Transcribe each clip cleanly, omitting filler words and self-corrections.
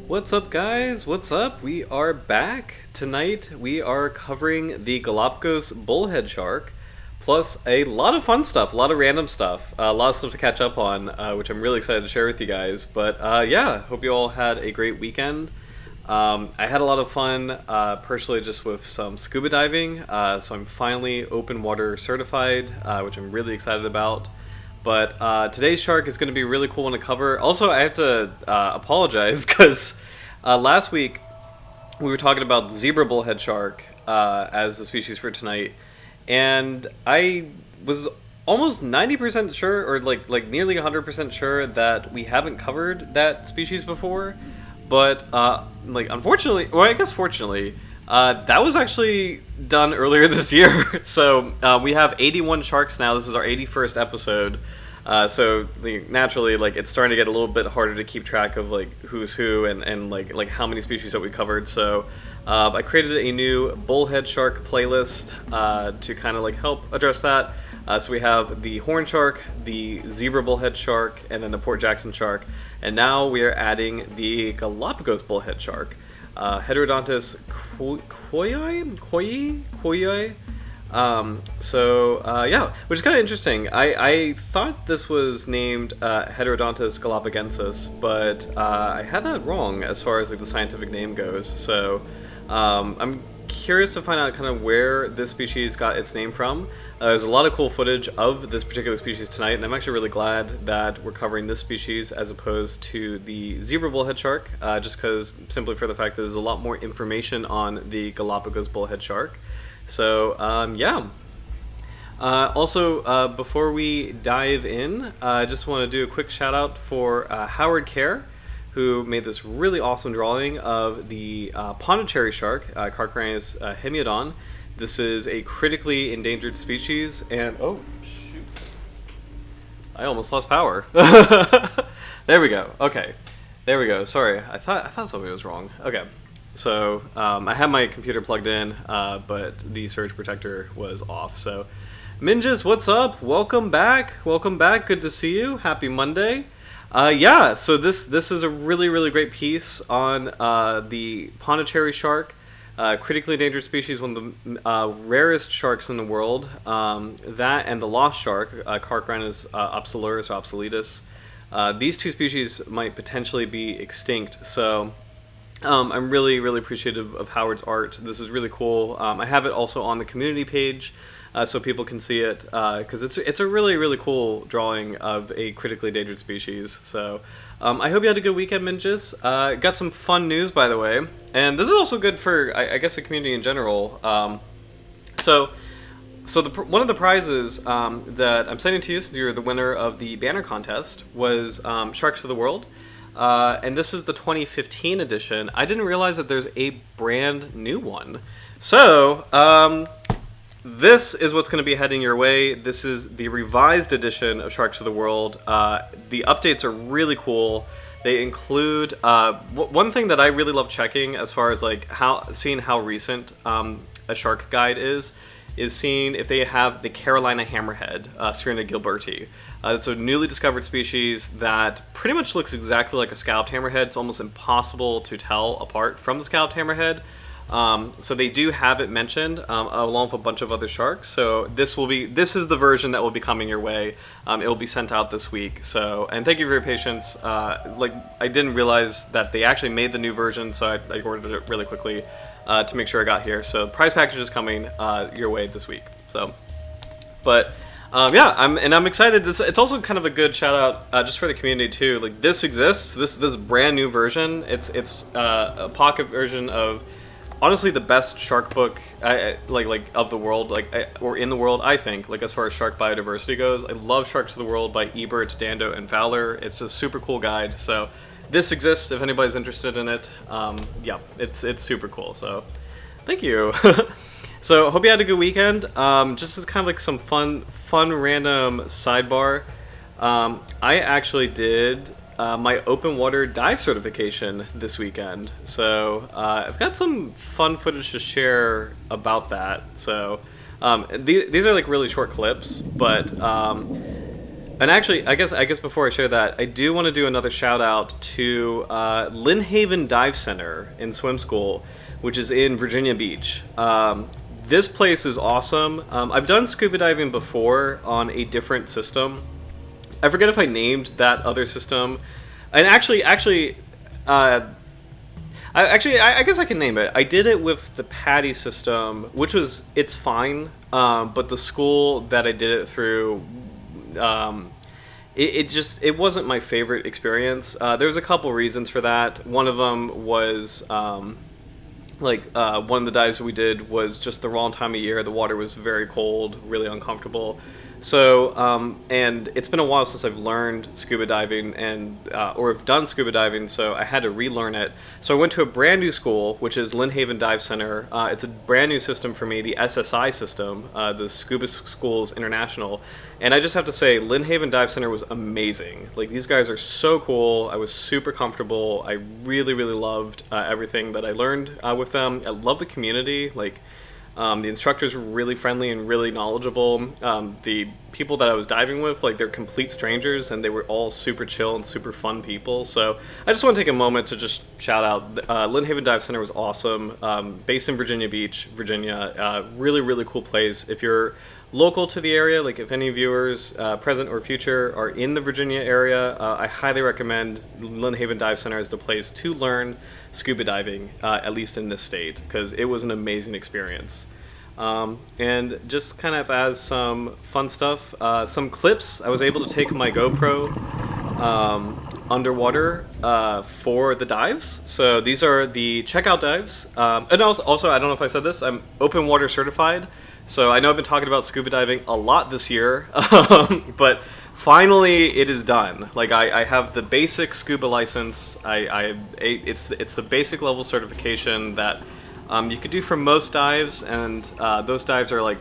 What's up, guys? What's up? We are back. Tonight we are covering the Galapagos Bullhead Shark, plus a lot of fun stuff, a lot of random stuff, a lot of stuff to catch up on, which I'm really excited to share with you guys. But yeah, hope you all had a great weekend. I had a lot of fun, personally, just with some scuba diving. So I'm finally open water certified, which I'm really excited about. But today's shark is going to be a really cool one to cover. Also, I have to apologize because last week we were talking about the zebra bullhead shark as the species for tonight, and I was almost 90% sure, or like nearly 100% sure that we haven't covered that species before. But unfortunately, well, I guess fortunately, that was actually done earlier this year. So we have 81 sharks now. This is our 81st episode. So naturally, it's starting to get a little bit harder to keep track of who's who and how many species that we covered. So I created a new bullhead shark playlist to kind of help address that. So we have the horn shark, the zebra bullhead shark, and then the Port Jackson shark. And now we are adding the Galapagos bullhead shark, Heterodontus quoyi. Yeah, which is kind of interesting. I thought this was named Heterodontus galapagensis, but I had that wrong as far as the scientific name goes. So I'm curious to find out kind of where this species got its name from. There's a lot of cool footage of this particular species tonight, and I'm actually really glad that we're covering this species as opposed to the zebra bullhead shark, just because simply for the fact that there's a lot more information on the Galapagos bullhead shark. So yeah. Also, before we dive in, I just want to do a quick shout out for Howard Kerr, who made this really awesome drawing of the Pondicherry shark, Carcharodontus hemiodon. This is a critically endangered species, and oh shoot, I almost lost power. There we go. Okay, there we go. Sorry, I thought something was wrong. Okay, so I had my computer plugged in, but the surge protector was off. So, Minjas, what's up? Welcome back. Welcome back. Good to see you. Happy Monday. Yeah, so this is a really great piece on the Pondicherry shark, critically endangered species, one of the rarest sharks in the world. That and the lost shark, Carcharodontus obsolurus or obsoletus. These two species might potentially be extinct. So I'm really appreciative of Howard's art. This is really cool. I have it also on the community page. So people can see it, because it's a really cool drawing of a critically endangered species. So I hope you had a good weekend, Minjas. Got some fun news, by the way, and this is also good for I guess the community in general. So one of the prizes that I'm sending to you, so you're the winner of the banner contest, was Sharks of the World, and this is the 2015 edition. I didn't realize that there's a brand new one. So this is what's going to be heading your way. This is the revised edition of Sharks of the World. The updates are really cool. They include one thing that I really love checking as far as seeing how recent a shark guide is seeing if they have the Carolina hammerhead, Sirena gilberti. It's a newly discovered species that pretty much looks exactly like a scalloped hammerhead. It's almost impossible to tell apart from the scalloped hammerhead. So they do have it mentioned along with a bunch of other sharks. So this is the version that will be coming your way. It will be sent out this week. So, and thank you for your patience. I didn't realize that they actually made the new version, so I ordered it really quickly to make sure I got here. So prize package is coming your way this week. So, but yeah, I'm excited. It's also kind of a good shout out just for the community too. This exists. This brand new version. It's a pocket version of, honestly, the best shark book of the world, or in the world, I think, as far as shark biodiversity goes. I love Sharks of the World by Ebert, Dando, and Fowler. It's a super cool guide. So this exists if anybody's interested in it. Yeah, it's super cool. So thank you. So hope you had a good weekend. Just as kind of some fun random sidebar. I actually did my open water dive certification this weekend. So I've got some fun footage to share about that. So these are really short clips, but And actually, I guess before I share that, I do want to do another shout out to Lynnhaven Dive Center in swim school, which is in Virginia Beach. This place is awesome. I've done scuba diving before on a different system. I forget if I named that other system, and I guess I can name it. I did it with the PADI system, which it's fine, but the school that I did it through, it wasn't my favorite experience. There was a couple reasons for that. One of them was one of the dives we did was just the wrong time of year. The water was very cold, really uncomfortable. So, and it's been a while since I've learned scuba diving or have done scuba diving, so I had to relearn it. So I went to a brand new school, which is Lynnhaven Dive Center. It's a brand new system for me, the SSI system, the Scuba Schools International. And I just have to say, Lynnhaven Dive Center was amazing. Like, these guys are so cool. I was super comfortable. I really, really loved everything that I learned with them. I love the community. The instructors were really friendly and really knowledgeable. The people that I was diving with, they're complete strangers, and they were all super chill and super fun people. So I just want to take a moment to just shout out. Lynnhaven Dive Center was awesome. Based in Virginia Beach, Virginia. Really, really cool place. If you're local to the area, if any viewers, present or future, are in the Virginia area, I highly recommend Lynnhaven Dive Center as the place to learn scuba diving, at least in this state, because it was an amazing experience. And just kind of as some fun stuff, some clips, I was able to take my GoPro underwater for the dives. So these are the checkout dives. And also, I don't know if I said this, I'm open water certified. So I know I've been talking about scuba diving a lot this year, but finally it is done. I have the basic scuba license. It's the basic level certification that you could do for most dives, and those dives are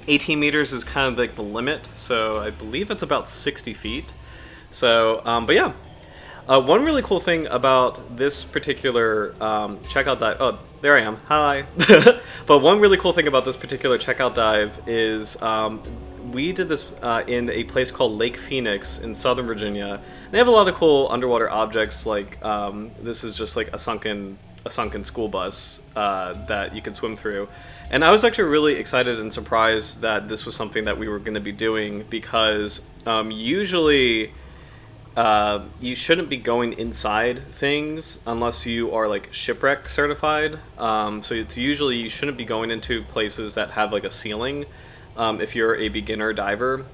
18 meters is kind of the limit. So I believe it's about 60 feet. So, but yeah. One really cool thing about this particular checkout dive... Oh, there I am. Hi. But one really cool thing about this particular checkout dive is we did this in a place called Lake Phoenix in Southern Virginia. They have a lot of cool underwater objects. This is just a sunken school bus that you can swim through. And I was actually really excited and surprised that this was something that we were going to be doing, because usually... you shouldn't be going inside things unless you are shipwreck certified. So it's usually you shouldn't be going into places that have a ceiling if you're a beginner diver.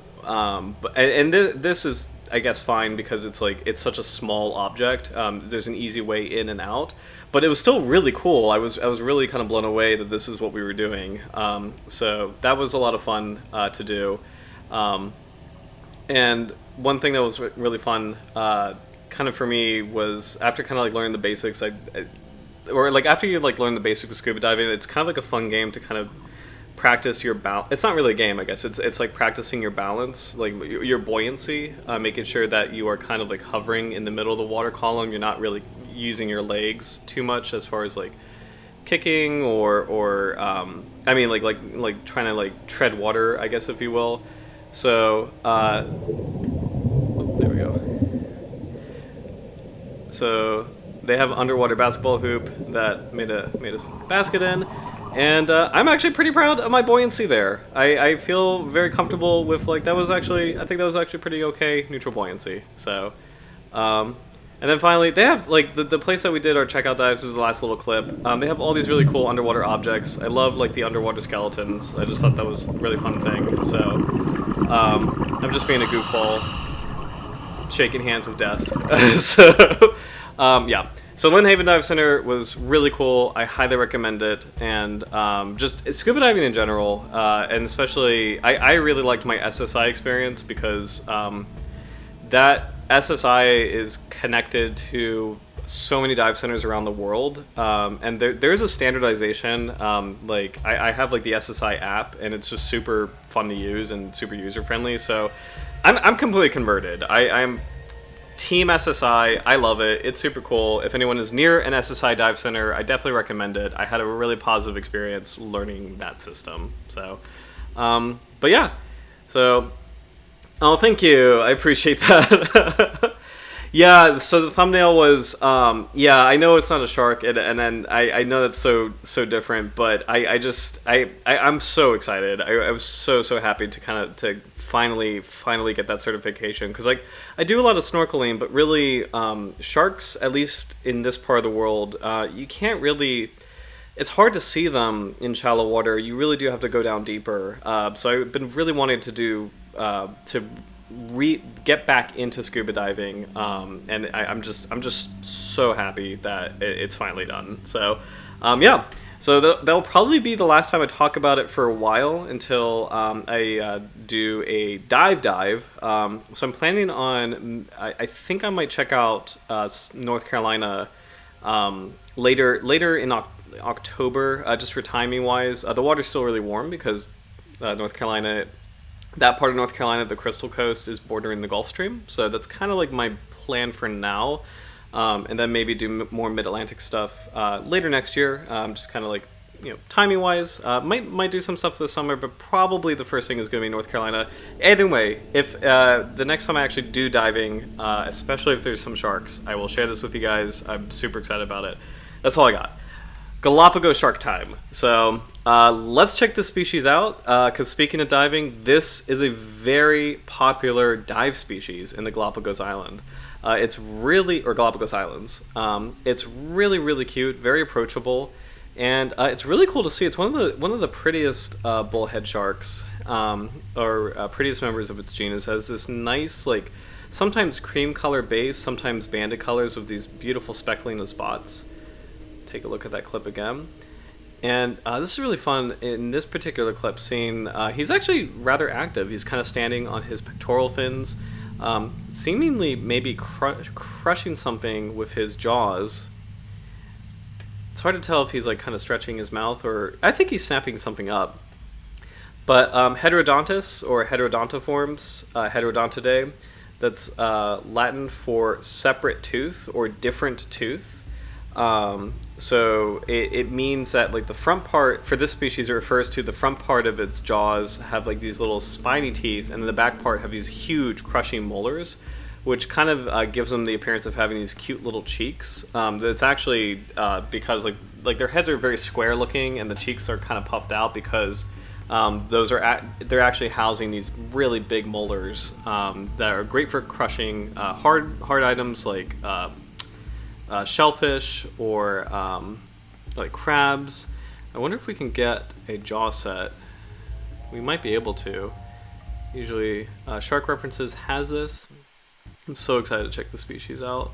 This is, I guess, fine because it's such a small object. There's an easy way in and out, but it was still really cool. I was really kind of blown away that this is what we were doing. So that was a lot of fun to do. And one thing that was really fun, kind of for me, was after kind of learning the basics, after you learn the basics of scuba diving, it's kind of a fun game to kind of practice your balance. It's not really a game, I guess. It's practicing your balance, your buoyancy, making sure that you are kind of hovering in the middle of the water column. You're not really using your legs too much as far as kicking or trying to tread water, I guess, if you will. So, there we go. So they have an underwater basketball hoop that made a basket in, and I'm actually pretty proud of my buoyancy there. I feel very comfortable with I think that was actually pretty okay neutral buoyancy. So, and then finally they have the place that we did our checkout dives. This is the last little clip. They have all these really cool underwater objects. I love the underwater skeletons. I just thought that was a really fun thing. So. I'm just being a goofball, shaking hands with death. Yeah. So Lynnhaven Dive Center was really cool. I highly recommend it. And just scuba diving in general, and especially, I really liked my SSI experience because that SSI is connected to so many dive centers around the world, and there's a standardization. I have the SSI app, and it's just super fun to use and super user friendly. So I'm completely converted. I'm team SSI. I love it. It's super cool. If anyone is near an SSI dive center, I definitely recommend it. I had a really positive experience learning that system. So, but yeah. So Oh, thank you. I appreciate that. Yeah, so the thumbnail was, yeah, I know it's not a shark, and then I know that's so different, but I'm so excited. I was so happy to kind of to finally get that certification, because like I do a lot of snorkeling, but really sharks, at least in this part of the world, you can't really. It's hard to see them in shallow water. You really do have to go down deeper. So I've been really wanting to do to get back into scuba diving, and I'm just so happy that it's finally done. So yeah, so that'll probably be the last time I talk about it for a while, until I do a dive. So I'm planning on, I think I might check out North Carolina later in October, just for timing wise. The water's still really warm because North Carolina, that part of North Carolina, the Crystal Coast, is bordering the Gulf Stream. So that's kind of like my plan for now. And then maybe do more Mid-Atlantic stuff later next year. Just kind of like, timing wise. Might do some stuff this summer, but probably the first thing is going to be North Carolina. Either way, if the next time I actually do diving, especially if there's some sharks, I will share this with you guys. I'm super excited about it. That's all I got. Galapagos shark time. So let's check this species out, because speaking of diving, this is a very popular dive species in the Galapagos Island. Or Galapagos Islands. It's really cute, very approachable, and it's really cool to see. It's one of the prettiest bullhead sharks, or prettiest members of its genus. It has this nice, like, sometimes cream color base, sometimes banded colors with these beautiful speckling of spots. Take a look at that clip again. And this is really fun in this particular clip, seeing he's actually rather active. He's kind of standing on his pectoral fins, seemingly maybe crushing something with his jaws. It's hard to tell if he's like kind of stretching his mouth, or I think he's snapping something up. But Heterodontus, or Heterodontiforms, Heterodontidae, that's Latin for separate tooth or different tooth. So it means that, like, the front part for this species, it refers to the front part of its jaws have like these little spiny teeth, and the back part have these huge crushing molars, which kind of gives them the appearance of having these cute little cheeks. That's actually because like their heads are very square looking, and the cheeks are kind of puffed out because they're actually housing these really big molars that are great for crushing hard items like shellfish or like crabs. I wonder if we can get a jaw set. We might be able to. Usually Shark References has this. I'm so excited to check the species out.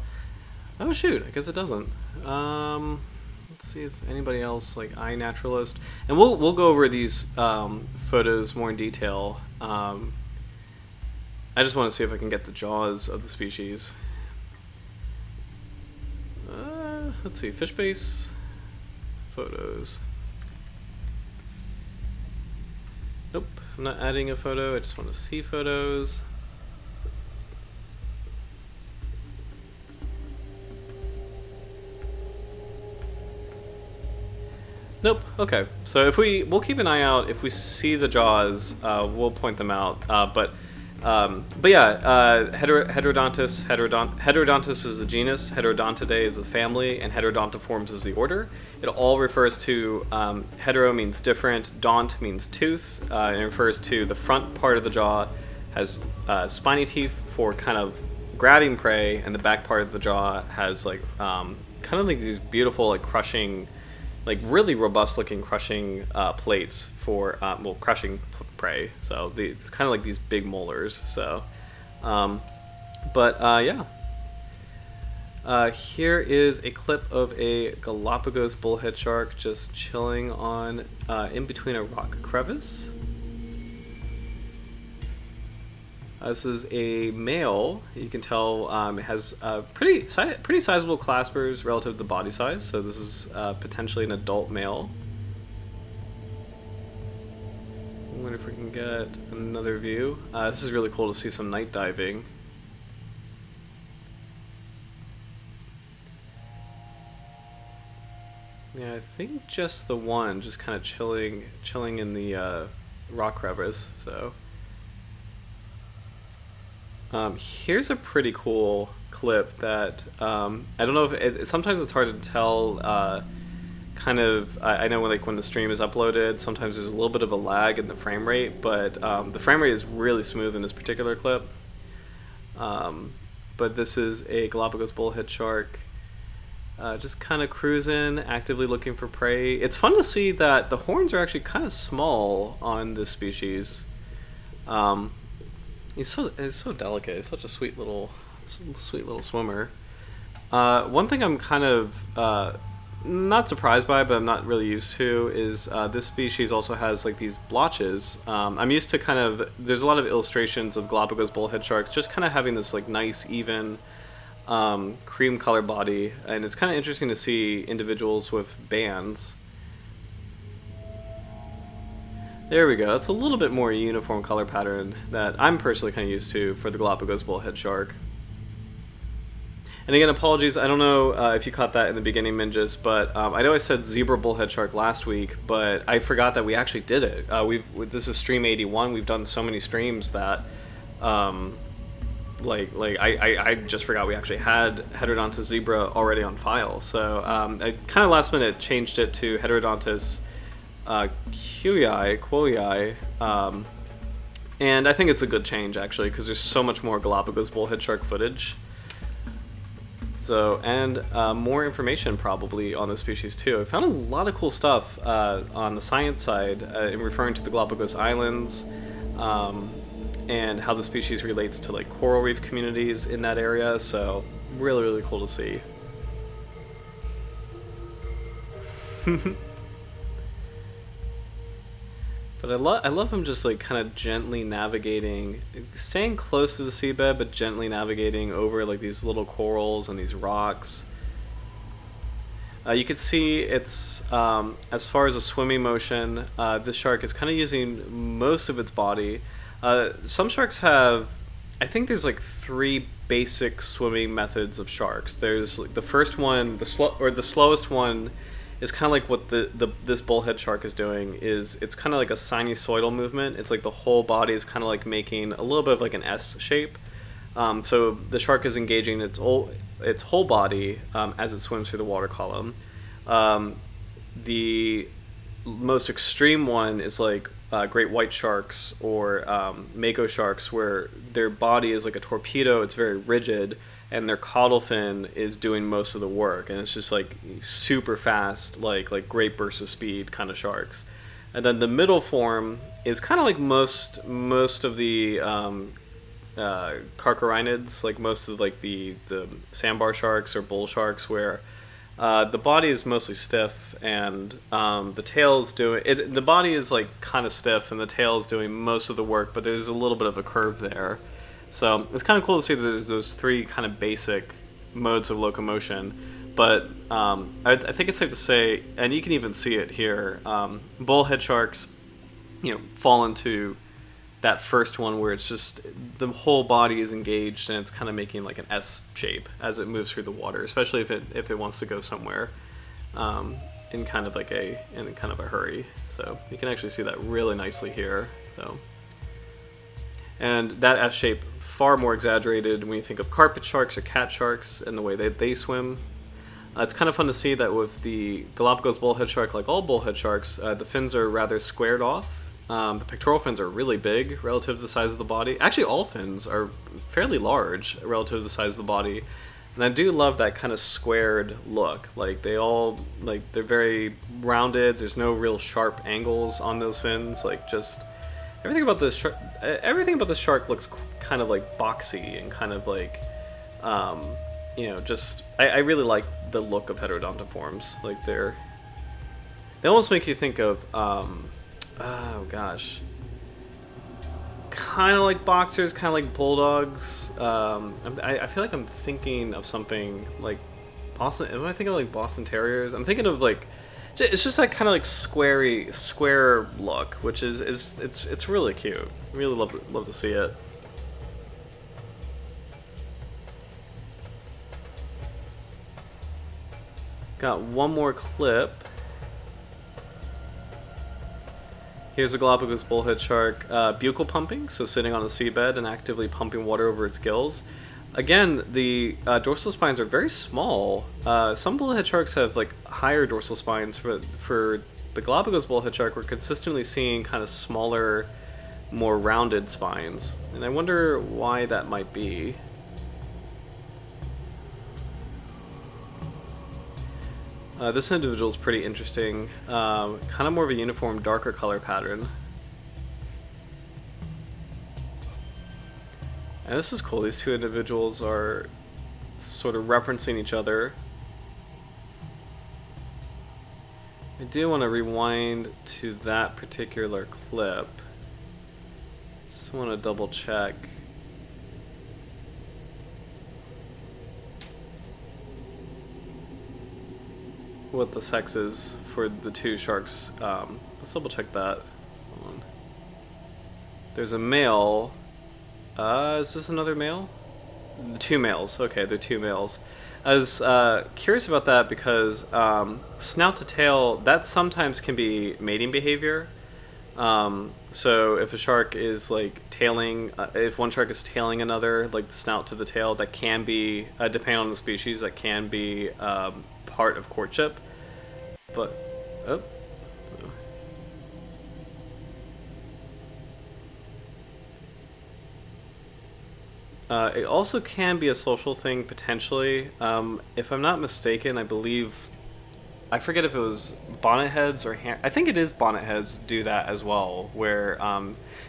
Oh shoot, I guess it doesn't. Let's see if anybody else, like iNaturalist, and we'll go over these photos more in detail. I just want to see if I can get the jaws of the species. Let's see, fish base photos. Nope, I'm not adding a photo. I just want to see photos. Nope. Okay. So if we'll keep an eye out. If we see the jaws, we'll point them out. But yeah, Heterodontus. Heterodontus is the genus. Heterodontidae is the family, and Heterodontiforms is the order. It all refers to hetero means different, dont means tooth. It refers to the front part of the jaw has spiny teeth for kind of grabbing prey, and the back part of the jaw has like kind of like these beautiful like crushing, like really robust looking crushing plates for crushing prey. So it's kind of like these big molars. So yeah, here is a clip of a Galapagos bullhead shark just chilling on in between a rock crevice. This is a male. You can tell it has pretty sizable claspers relative to the body size. So this is potentially an adult male. I wonder if we can get another view. This is really cool to see some night diving. Yeah, I think just the one, just kind of chilling in the rock crevice. So. Here's a pretty cool clip that I don't know if sometimes it's hard to tell. Kind of, I know when the stream is uploaded, sometimes there's a little bit of a lag in the frame rate, but the frame rate is really smooth in this particular clip. But this is a Galapagos bullhead shark, just kind of cruising, actively looking for prey. It's fun to see that the horns are actually kind of small on this species. He's so delicate. He's such a sweet little swimmer. One thing I'm kind of not surprised by, but I'm not really used to, is this species also has like these blotches. I'm used to kind of, there's a lot of illustrations of Galapagos bullhead sharks just kind of having this like nice, even cream color body, and it's kind of interesting to see individuals with bands. There we go. It's a little bit more uniform color pattern that I'm personally kind of used to for the Galapagos bullhead shark. And again, apologies, I don't know if you caught that in the beginning, Minjus, but I know I said zebra bullhead shark last week, but I forgot that we actually did it. This is stream 81. We've done so many streams that I just forgot we actually had Heterodontus zebra already on file. So I kind of last minute changed it to Heterodontus quoyi, and I think it's a good change actually, because there's so much more Galapagos bullhead shark footage. So, and more information probably on the species too. I found a lot of cool stuff on the science side in referring to the Galapagos Islands, and how the species relates to like coral reef communities in that area. So really, really cool to see. But I love him just like kind of gently navigating, staying close to the seabed, but gently navigating over like these little corals and these rocks. You can see it's, as far as a swimming motion, this shark is kind of using most of its body. Some sharks have, I think there's like 3 basic swimming methods of sharks. There's like the first one, the slowest one, is kind of like what this bullhead shark is doing. Is it's kind of like a sinusoidal movement. It's like the whole body is kind of like making a little bit of like an S shape. So the shark is engaging its whole body as it swims through the water column. The most extreme one is like great white sharks or mako sharks, where their body is like a torpedo. It's very rigid, and their caudal fin is doing most of the work, and it's just like super fast, like great bursts of speed kind of sharks. And then the middle form is kind of like most of the carcharinids, like most of like the sandbar sharks or bull sharks, where the body is mostly stiff, and the tail's doing it. The body is like kind of stiff, and the tail is doing most of the work, but there's a little bit of a curve there. So it's kind of cool to see that there's those 3 kind of basic modes of locomotion. But I think it's safe to say, and you can even see it here, bullhead sharks, fall into that first one where it's just the whole body is engaged and it's kind of making like an S shape as it moves through the water, especially if it wants to go somewhere in kind of a hurry. So you can actually see that really nicely here. So, and that S shape, far more exaggerated when you think of carpet sharks or cat sharks and the way that they swim. It's kind of fun to see that with the Galapagos bullhead shark, like all bullhead sharks, the fins are rather squared off. The pectoral fins are really big relative to the size of the body. Actually, all fins are fairly large relative to the size of the body. And I do love that kind of squared look. Like they're very rounded. There's no real sharp angles on those fins. Like just everything about this shark looks kind of like boxy and kind of like, just I really like the look of heterodontiforms. Like they almost make you think of oh gosh, kind of like boxers, kind of like bulldogs. I feel like I'm thinking of something like Boston. Am I thinking of like Boston Terriers? I'm thinking of like, it's just that kind of like square look, which is it's really cute. Really love to see it. Got one more clip. Here's a Galapagos bullhead shark buccal pumping, so sitting on the seabed and actively pumping water over its gills. Again, the dorsal spines are very small. Some bullhead sharks have like higher dorsal spines. For the Galapagos bullhead shark, we're consistently seeing kind of smaller, more rounded spines, and I wonder why that might be. This individual is pretty interesting. Kind of more of a uniform, darker color pattern. And this is cool. These two individuals are sort of referencing each other. I do want to rewind to that particular clip. Just want to double check. What the sex is for the two sharks. Let's double check that. Hold on. There's a male. Is this another male? Two males. Okay, they're two males. I was curious about that because snout to tail, that sometimes can be mating behavior. So if a shark is like tailing, if one shark is tailing another, like the snout to the tail, that can be, depending on the species, that can be part of courtship. But, oh. It also can be a social thing, potentially. If I'm not mistaken, I believe, I forget if it was bonnetheads or I think it is bonnetheads do that as well, where,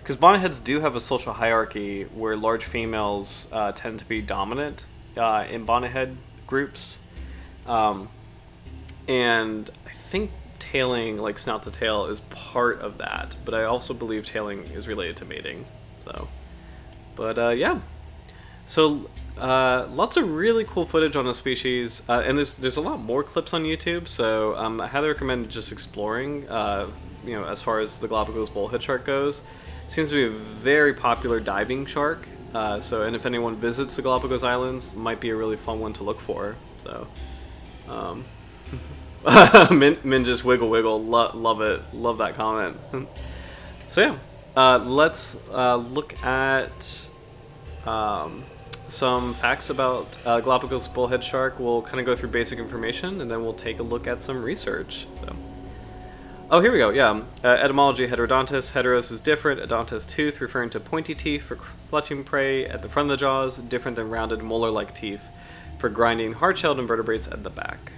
because bonnetheads do have a social hierarchy where large females tend to be dominant in bonnethead groups. And I think tailing, like snout to tail, is part of that, but I also believe tailing is related to mating. So, but yeah. So lots of really cool footage on the species, and there's a lot more clips on YouTube. So I highly recommend just exploring. You know, as far as the Galapagos bullhead shark goes, it seems to be a very popular diving shark. And if anyone visits the Galapagos Islands, it might be a really fun one to look for. So, Min just wiggle, love it, love that comment. So yeah, let's look at some facts about Galapagos bullhead shark. We'll kind of go through basic information, and then we'll take a look at some research. So. Oh, here we go, yeah. Etymology, heterodontus. Heteros is different. Odontus, tooth, referring to pointy teeth for clutching prey at the front of the jaws, different than rounded molar-like teeth for grinding hard-shelled invertebrates at the back.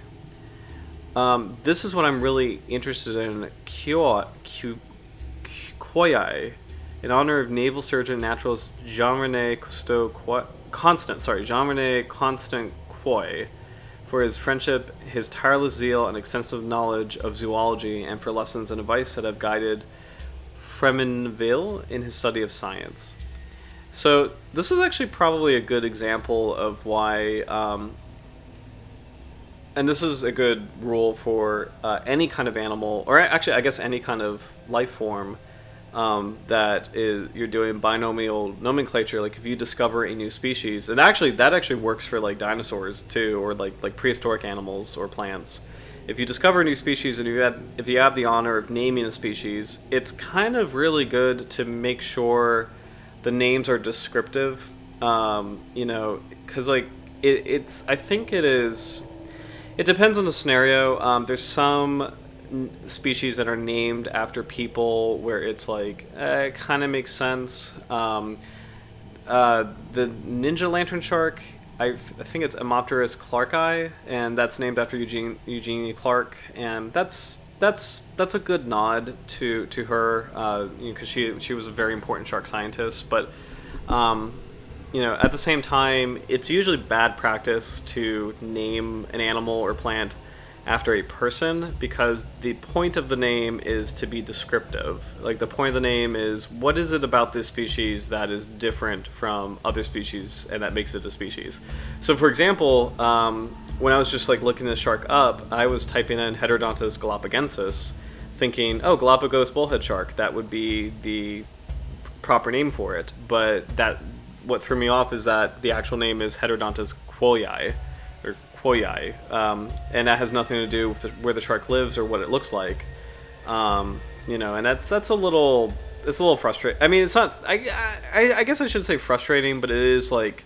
This is what I'm really interested in. Quoyi, in honor of naval surgeon naturalist Jean-René Constant Quoyi, for his friendship, his tireless zeal, and extensive knowledge of zoology, and for lessons and advice that have guided Fremenville in his study of science. So this is actually probably a good example of why, and this is a good rule for any kind of animal, or actually I guess any kind of life form, that is, you're doing binomial nomenclature. Like if you discover a new species, and actually that actually works for like dinosaurs too, or like prehistoric animals or plants. If you discover a new species and if you have the honor of naming a species, it's kind of really good to make sure the names are descriptive. You know, because like it's I think it is. It depends on the scenario. There's some species that are named after people where it's like it kind of makes sense. The ninja lantern shark, I think it's Amopterus clarki, and that's named after Eugenie Clark, and that's a good nod to her, because she was a very important shark scientist. But you know, at the same time, it's usually bad practice to name an animal or plant after a person, because the point of the name is to be descriptive. Like the point of the name is, what is it about this species that is different from other species and that makes it a species? So for example, when I was just like looking this shark up, I was typing in Heterodontus galapagensis, thinking, oh, Galapagos bullhead shark, that would be the proper name for it. But what threw me off is that the actual name is Heterodontus quoyi, or quoyi, and that has nothing to do with where the shark lives or what it looks like. you know, and that's a little, it's a little frustrating. I mean, it's not. I guess I should say frustrating, but it is like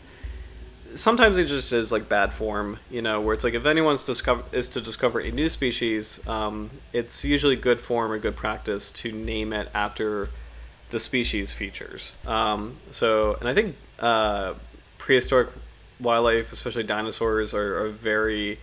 sometimes it just is like bad form, you know, where it's like if anyone's to discover a new species, it's usually good form or good practice to name it after the species features. And I think prehistoric wildlife, especially dinosaurs, are a very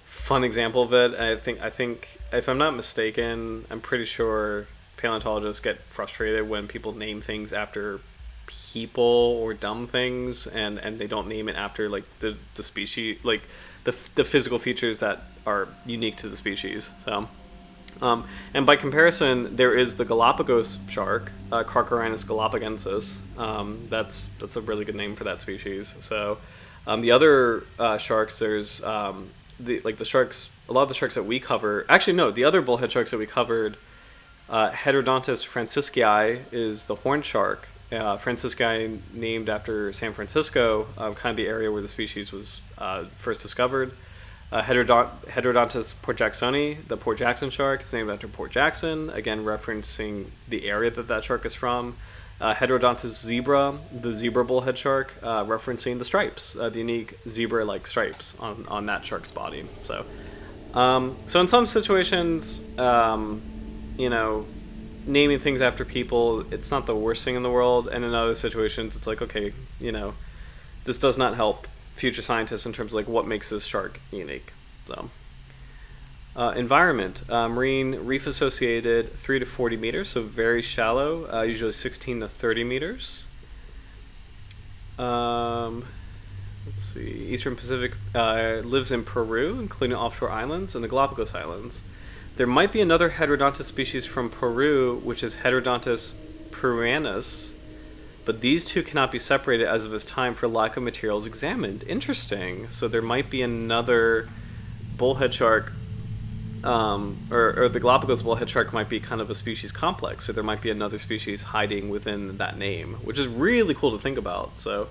fun example of it. And I think if I'm not mistaken, I'm pretty sure paleontologists get frustrated when people name things after people or dumb things, and they don't name it after like the species, like the physical features that are unique to the species. So and by comparison, there is the Galapagos shark, Carcharodontus galapagensis. That's a really good name for that species. So the other sharks, there's the sharks, a lot of the sharks that we cover, actually no, the other bullhead sharks that we covered, Heterodontus francisci is the horned shark. Francisci named after San Francisco, kind of the area where the species was first discovered. Heterodontus portjacksoni, the Port Jackson shark, is named after Port Jackson, again referencing the area that shark is from. Heterodontus zebra, the zebra bullhead shark, referencing the stripes, the unique zebra-like stripes on that shark's body. So in some situations, you know, naming things after people, it's not the worst thing in the world, and in other situations it's like, okay, you know, this does not help future scientists in terms of like what makes this shark unique. So environment, marine reef associated 3 to 40 meters, so very shallow, usually 16 to 30 meters. Let's see, Eastern Pacific, lives in Peru, including offshore islands, and the Galapagos Islands. There might be another Heterodontus species from Peru, which is Heterodontus peruanus, but these two cannot be separated as of this time for lack of materials examined. Interesting. So there might be another bullhead shark, or the Galapagos bullhead shark might be kind of a species complex, so there might be another species hiding within that name, which is really cool to think about. So,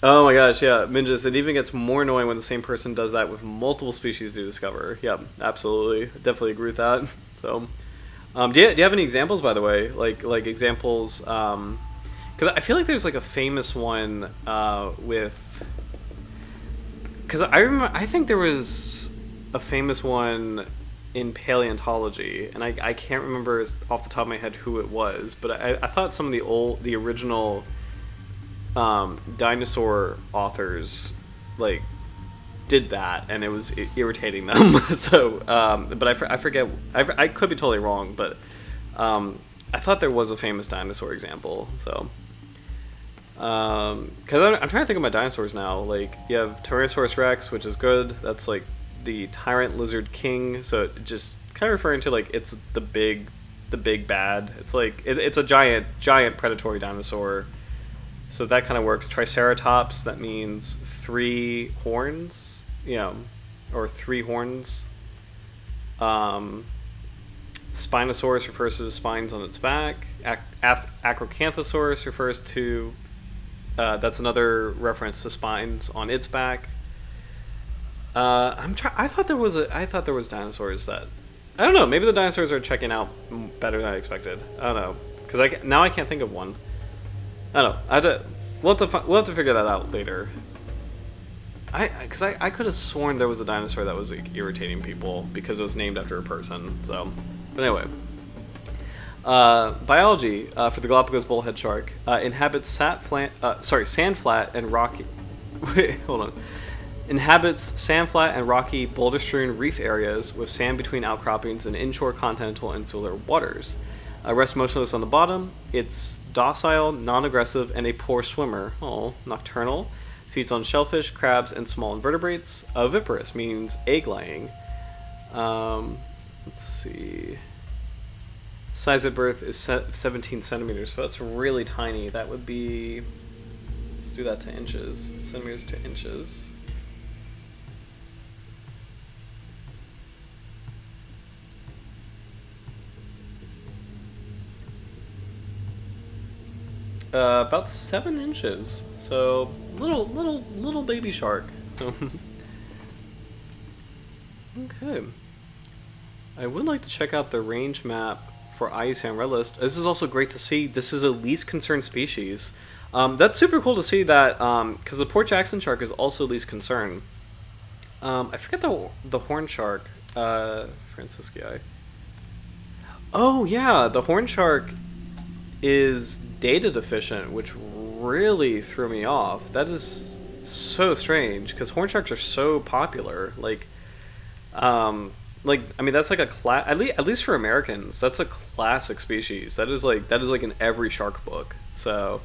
oh my gosh, yeah, Minjas, it even gets more annoying when the same person does that with multiple species to discover. Yep, absolutely. Definitely agree with that. So, do you have any examples, by the way? Like examples, because I feel like there's like a famous one with, because I think there was a famous one in paleontology, and I can't remember off the top of my head who it was, but I thought some of the original dinosaur authors like did that, and it was irritating them. So but I forget, I could be totally wrong, but I thought there was a famous dinosaur example. So because I'm trying to think of my dinosaurs now. Like, you have Tyrannosaurus Rex, which is good, that's like the tyrant lizard king, so it just kind of referring to like it's the big bad. It's like it's a giant predatory dinosaur. So that kind of works. Triceratops, that means 3 horns, you know, or 3 horns. Spinosaurus refers to the spines on its back. Acrocanthosaurus refers to, that's another reference to spines on its back. I thought there was dinosaurs that, I don't know, maybe the dinosaurs are checking out better than I expected. I don't know, because now I can't think of one. I don't know. We'll have to figure that out later. Because I could have sworn there was a dinosaur that was like irritating people because it was named after a person. So, but anyway, biology for the Galapagos bullhead shark inhabits sand flat and rocky. Wait, hold on. Inhabits sand flat and rocky boulder-strewn reef areas with sand between outcroppings and inshore continental and insular waters. Rests motionless on the bottom. It's docile, non-aggressive, and a poor swimmer. Oh, nocturnal. Feeds on shellfish, crabs, and small invertebrates. Oviparous means egg-laying. Let's see. Size at birth is 17 centimeters, so that's really tiny. That would be... Let's do that to inches. Centimeters to inches. About 7 inches, so little baby shark. Okay. I would like to check out the range map for IUCN Red List. This is also great to see. This is a least concerned species. That's super cool to see that, because the Port Jackson shark is also least concern. I forget the horn shark, Francisci. Oh yeah, the horn shark is data deficient, which really threw me off. That is so strange because horn sharks are so popular. I mean, that's like at least for Americans, that's a classic species. That is like in every shark book. So,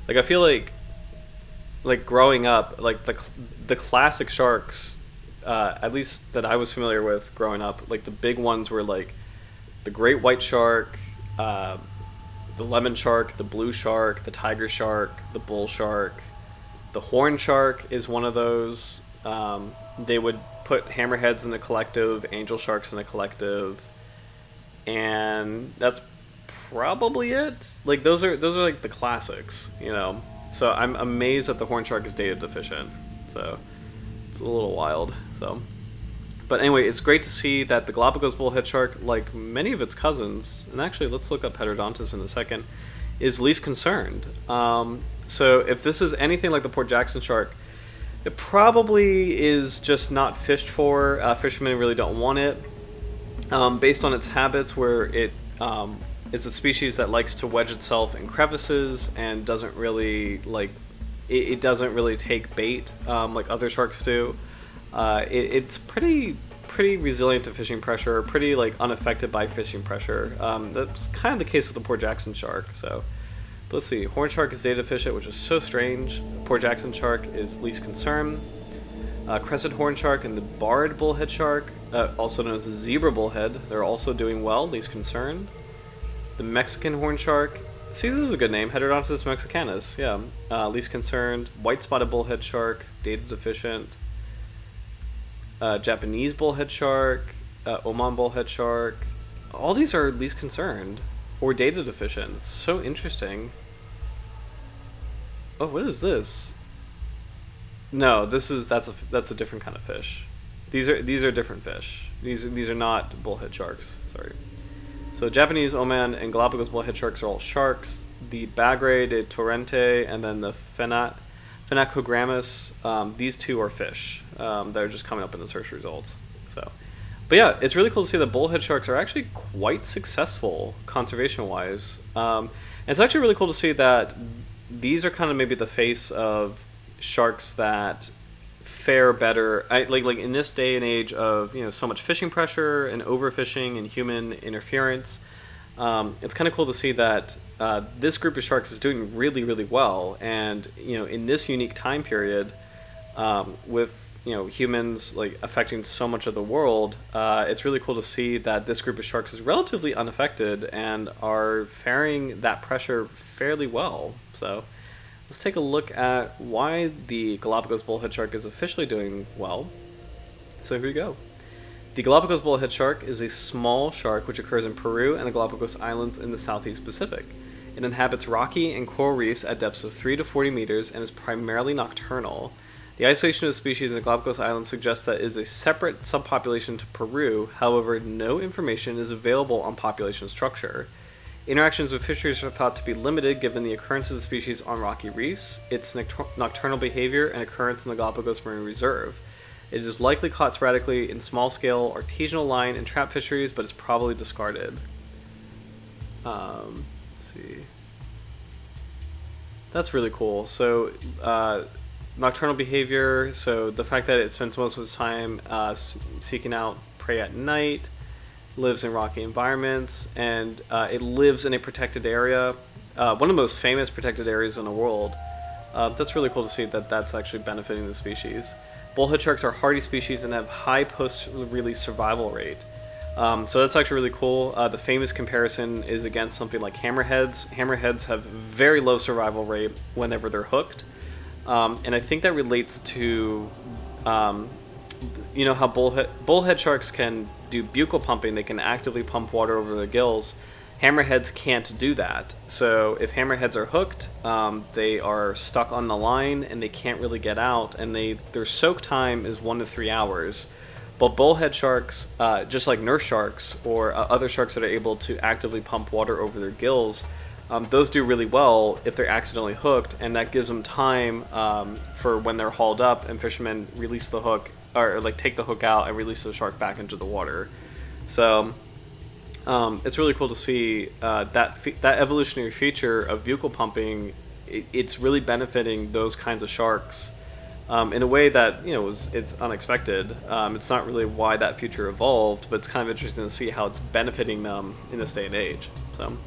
like I feel like growing up, like the classic sharks, at least that I was familiar with growing up, like the big ones were like the great white shark, the lemon shark, the blue shark, the tiger shark, the bull shark. The horn shark is one of those. They would put hammerheads in a collective, angel sharks in a collective, and that's probably it. Like those are like the classics, you know. So I'm amazed that the horn shark is data deficient. So it's a little wild. So, but anyway, it's great to see that the Galapagos Bullhead Shark, like many of its cousins, and actually let's look up Heterodontus in a second, is least concerned. So if this is anything like the Port Jackson shark, it probably is just not fished for. Fishermen really don't want it, based on its habits, where it's a species that likes to wedge itself in crevices and doesn't really like. It doesn't really take bait like other sharks do. It's pretty resilient to fishing pressure, pretty like unaffected by fishing pressure. That's kind of the case with the Port Jackson shark. So. But let's see, horn shark is data deficient, which is so strange. Port Jackson shark is least concern. Crested horn shark and the barred bullhead shark, also known as the zebra bullhead, they're also doing well, least concerned. The Mexican horn shark, see, this is a good name, Heterodontus mexicanus, yeah, least concerned. White spotted bullhead shark, data deficient. Japanese bullhead shark, Oman bullhead shark, all these are least concerned. Or data deficient. It's so interesting. Oh, what is this? No, that's a different kind of fish. These are different fish. These are not bullhead sharks. Sorry. So Japanese, Oman, and Galapagos bullhead sharks are all sharks. The Bagre de Torrente and then the Phenacogrammus, these two are fish. They're just coming up in the search results. So. But yeah, it's really cool to see that bullhead sharks are actually quite successful conservation-wise. And it's actually really cool to see that these are kind of maybe the face of sharks that fare better. Like in this day and age of so much fishing pressure and overfishing and human interference. It's kind of cool to see that this group of sharks is doing really, really well. And in this unique time period, with humans like affecting so much of the world, it's really cool to see that this group of sharks is relatively unaffected and are faring that pressure fairly well. So let's take a look at why the Galapagos bullhead shark is officially doing well. So here we go. The Galapagos bullhead shark is a small shark which occurs in Peru and the Galapagos Islands in the Southeast Pacific. It inhabits rocky and coral reefs at depths of 3 to 40 meters and is primarily nocturnal. The isolation of the species in the Galapagos Islands suggests that it is a separate subpopulation to Peru. However, no information is available on population structure. Interactions with fisheries are thought to be limited given the occurrence of the species on rocky reefs, its nocturnal behavior, and occurrence in the Galapagos Marine Reserve. It is likely caught sporadically in small-scale artisanal line and trap fisheries, but is probably discarded. Let's see. That's really cool. So, nocturnal behavior, so the fact that it spends most of its time seeking out prey at night, lives in rocky environments, and it lives in a protected area, one of the most famous protected areas in the world. That's really cool to see that that's actually benefiting the species. Bullhead sharks are hardy species and have high post-release survival rate. So that's actually really cool. The famous comparison is against something like hammerheads. Hammerheads have very low survival rate whenever they're hooked. And I think that relates to, how bullhead sharks can do buccal pumping. They can actively pump water over their gills. Hammerheads can't do that. So if hammerheads are hooked, they are stuck on the line and they can't really get out. And their soak time is 1 to 3 hours. But bullhead sharks, just like nurse sharks or other sharks that are able to actively pump water over their gills, those do really well if they're accidentally hooked, and that gives them time for when they're hauled up and fishermen release the hook, or like take the hook out and release the shark back into the water. So it's really cool to see that evolutionary feature of buccal pumping. It's really benefiting those kinds of sharks in a way that it's unexpected. It's not really why that feature evolved, but it's kind of interesting to see how it's benefiting them in this day and age. So.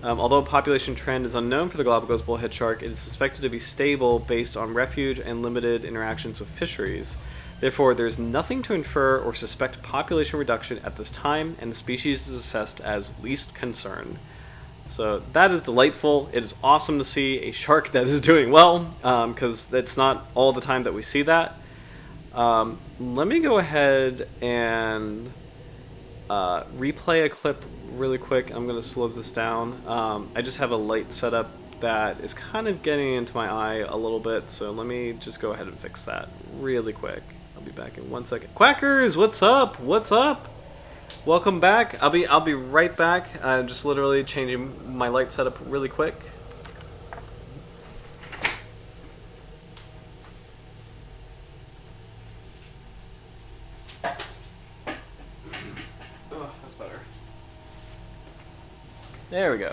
Although a population trend is unknown for the Galapagos bullhead shark, it is suspected to be stable based on refuge and limited interactions with fisheries. Therefore, there is nothing to infer or suspect population reduction at this time, and the species is assessed as least concern. So that is delightful. It is awesome to see a shark that is doing well, because it's not all the time that we see that. Let me go ahead and replay a clip really quick. I'm going to slow this down. I just have a light setup that is kind of getting into my eye a little bit, so let me just go ahead and fix that really quick. I'll be back in 1 second. Quackers, what's up? What's up? Welcome back. I'll be right back. I'm just literally changing my light setup really quick. There we go.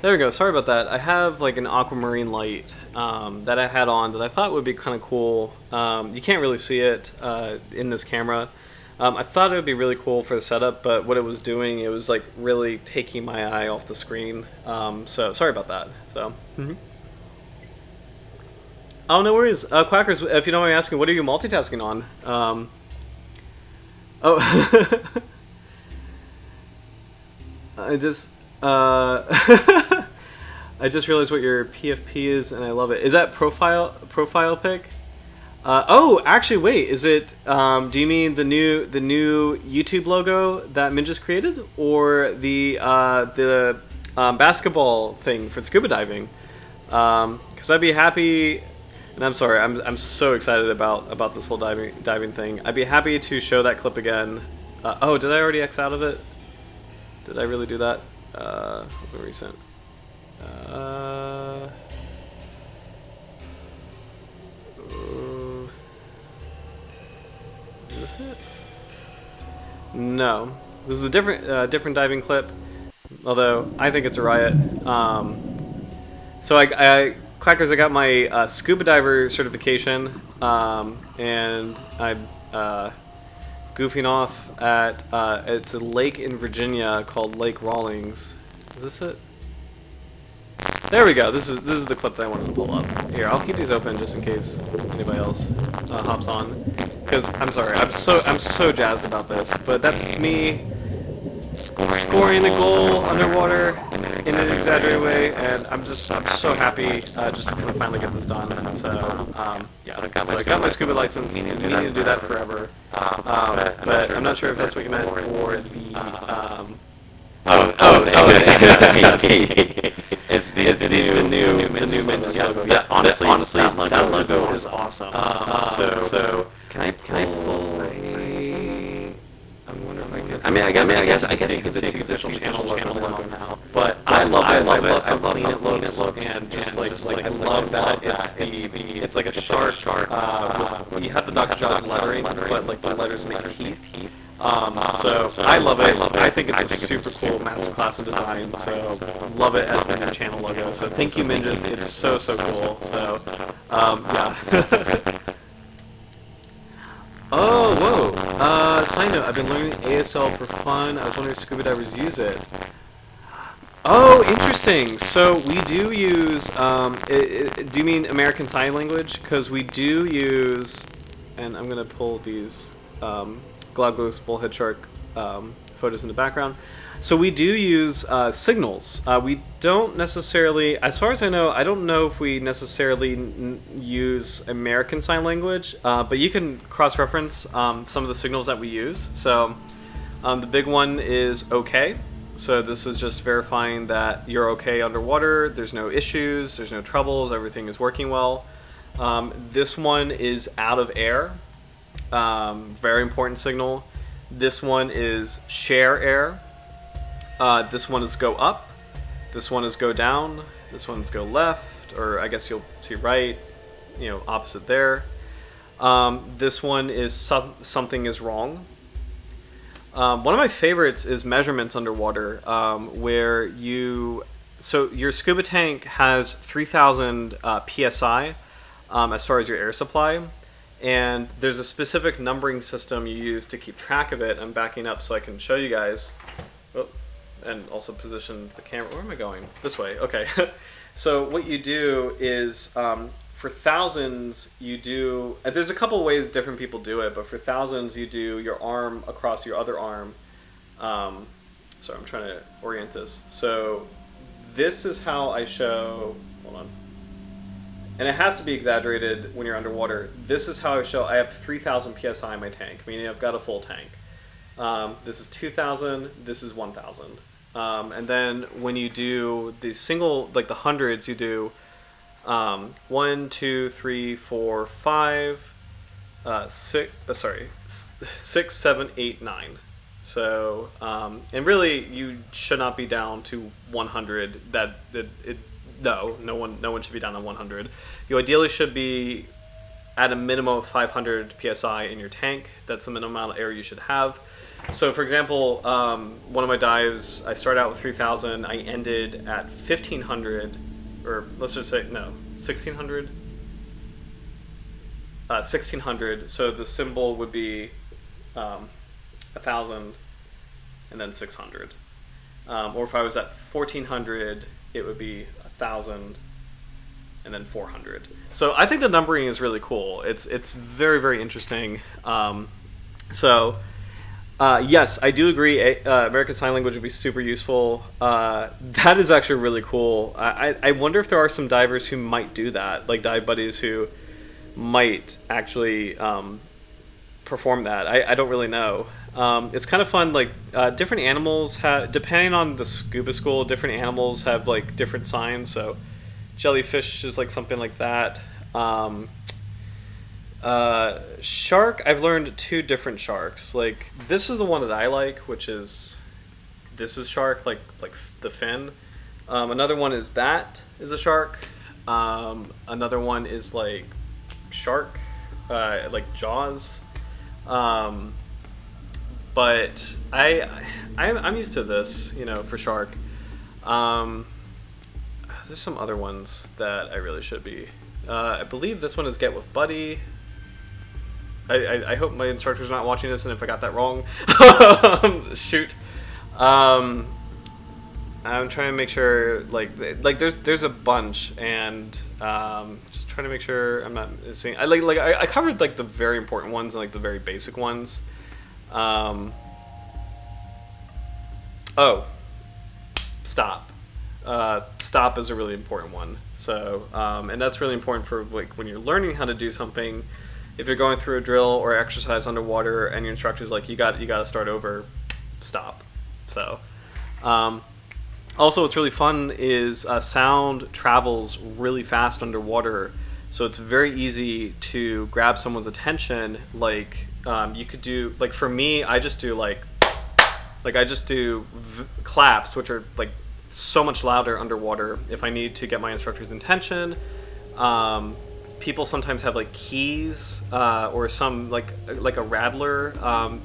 There we go. Sorry about that. I have like an aquamarine light that I had on that I thought would be kind of cool. You can't really see it in this camera. I thought it would be really cool for the setup, but what it was doing, it was like really taking my eye off the screen. So sorry about that. So. Oh, no worries. Quackers, if you don't mind me asking, what are you multitasking on? Oh. I just realized what your PFP is, and I love it. Is that profile pic? Oh, actually, wait. Is it? Do you mean the new YouTube logo that Min just created, or the basketball thing for scuba diving? Because I'd be happy. And I'm sorry, I'm so excited about this whole diving thing. I'd be happy to show that clip again. Oh, did I already X out of it? Did I really do that? Recent. Is this it? No. This is a different diving clip. Although I think it's a riot. So Quackers, I got my scuba diver certification, and I'm goofing off at it's a lake in Virginia called Lake Rawlings. Is this it? There we go. This is the clip that I wanted to pull up. Here, I'll keep these open just in case anybody else hops on. Because I'm sorry, I'm so jazzed about this. But that's me scoring the goal underwater in an exaggerated way, and I'm so happy just to kind of finally get this done. So yeah, so I got my scuba license. I need to do that forever. But I'm not sure if that's what you meant for the new Mingus logo. Yeah, honestly, that logo is awesome. So can I pull a? I'm wondering if I can. I guess you can see because it's channel logo now. But I love it. I love how clean it looks, and just like I love that it's like a shark. You have the Dr. John's lettering, but like the letters make teeth. So I love it. I think it's a super cool masterclass in design. So love it as the new channel logo. So thank you, Mingus. It's so cool. So yeah. Oh, whoa. Side note, I've been learning ASL for fun. I was wondering if scuba divers use it. Oh, interesting. So we do use, do you mean American Sign Language? Because we do use, and I'm going to pull these Galapagos Bullhead Shark photos in the background. So we do use signals. We don't necessarily, as far as I know, I don't know if we necessarily use American Sign Language, but you can cross-reference some of the signals that we use. So the big one is OK. So this is just verifying that you're OK underwater, there's no issues, there's no troubles, everything is working well. This one is out of air. Very important signal. This one is share air. This one is go up. This one is go down. This one's go left, or I guess you'll see right, opposite there. This one is something is wrong. One of my favorites is measurements underwater, where your scuba tank has 3,000 psi as far as your air supply, and there's a specific numbering system you use to keep track of it. I'm backing up so I can show you guys. Oh, and also position the camera. Where am I going? This way. Okay. So what you do is, for thousands, you do... There's a couple ways different people do it, but for thousands, you do your arm across your other arm. Sorry, I'm trying to orient this. So this is how I show... Hold on. And it has to be exaggerated when you're underwater. This is how I show... I have 3,000 psi in my tank, meaning I've got a full tank. This is 2,000. This is 1,000. And then when you do the single, like the hundreds, you do 1, 2, 3, 4, 5, 6, 7, 8, 9. So, and really, you should not be down to 100. No one should be down to 100. You ideally should be at a minimum of 500 psi in your tank. That's the minimum amount of air you should have. So, for example, one of my dives, I started out with 3,000. I ended at 1,500, or let's just say, no, 1,600? 1,600. So the symbol would be 1,000 and then 600. Or if I was at 1,400, it would be 1,000 and then 400. So I think the numbering is really cool. It's very, very interesting. Yes, I do agree. American Sign Language would be super useful. That is actually really cool. I wonder if there are some divers who might do that, like dive buddies who might actually perform that. I don't really know. It's kind of fun. Like different animals have, depending on the scuba school, different animals have like different signs. So jellyfish is like something like that. Shark, I've learned 2 different sharks. Like this is the one that I like, which is shark, like the fin. Another one is a shark. Another one is like shark, like Jaws. But I'm used to this, for shark. There's some other ones that I really should be. I believe this one is Get With Buddy. I hope my instructor's not watching this, and if I got that wrong, shoot. I'm trying to make sure, like there's a bunch, and just trying to make sure I'm not missing. I covered like the very important ones and like the very basic ones. Stop. Stop is a really important one. So, and that's really important for like when you're learning how to do something. If you're going through a drill or exercise underwater and your instructor's like, you got to start over, stop. So, also what's really fun is sound travels really fast underwater. So it's very easy to grab someone's attention. Like, you could do, like for me, I just do claps, which are like so much louder underwater if I need to get my instructor's attention. People sometimes have like keys or some like a rattler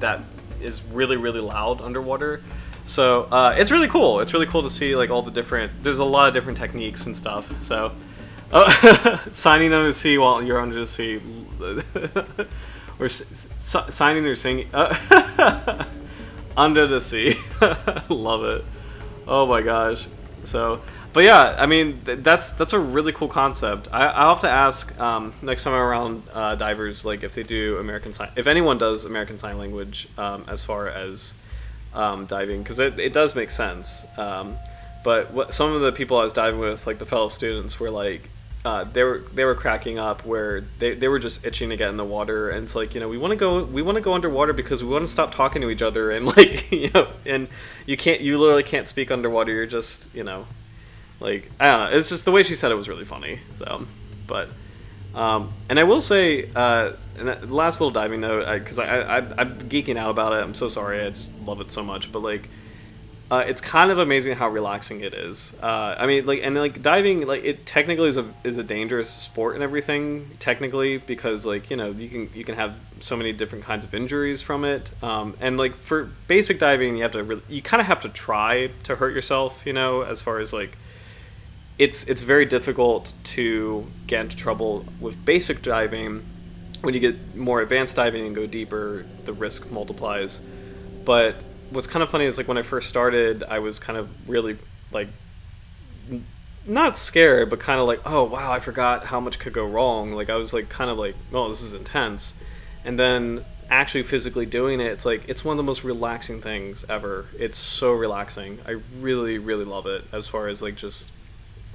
that is really, really loud underwater. So it's really cool. It's really cool to see like all the different. There's a lot of different techniques and stuff. So signing under the sea while you're under the sea, or signing or singing under the sea. Love it. Oh my gosh. So. But yeah, I mean, that's a really cool concept. I'll have to ask next time I'm around divers, like if they do if anyone does American Sign Language as far as diving, because it does make sense. But some of the people I was diving with, like the fellow students, were like, they were cracking up where they were just itching to get in the water, and it's like, we want to go underwater because we want to stop talking to each other, and like and you literally can't speak underwater. You're just like, I don't know. It's just the way she said it was really funny. So, but And I will say, and last little diving note, because I'm geeking out about it. I'm so sorry. I just love it so much. But like, it's kind of amazing how relaxing it is. I mean, like, and like diving, like it technically is a dangerous sport and everything. Technically, because like you can have so many different kinds of injuries from it. And like for basic diving, you kind of have to try to hurt yourself. As far as like. It's very difficult to get into trouble with basic diving. When you get more advanced diving and go deeper, the risk multiplies. But what's kind of funny is like when I first started, I was kind of really like not scared, but kind of like, oh wow, I forgot how much could go wrong. Like I was like kind of like, oh, this is intense. And then actually physically doing it, it's like it's one of the most relaxing things ever. It's so relaxing. I really, really love it as far as like just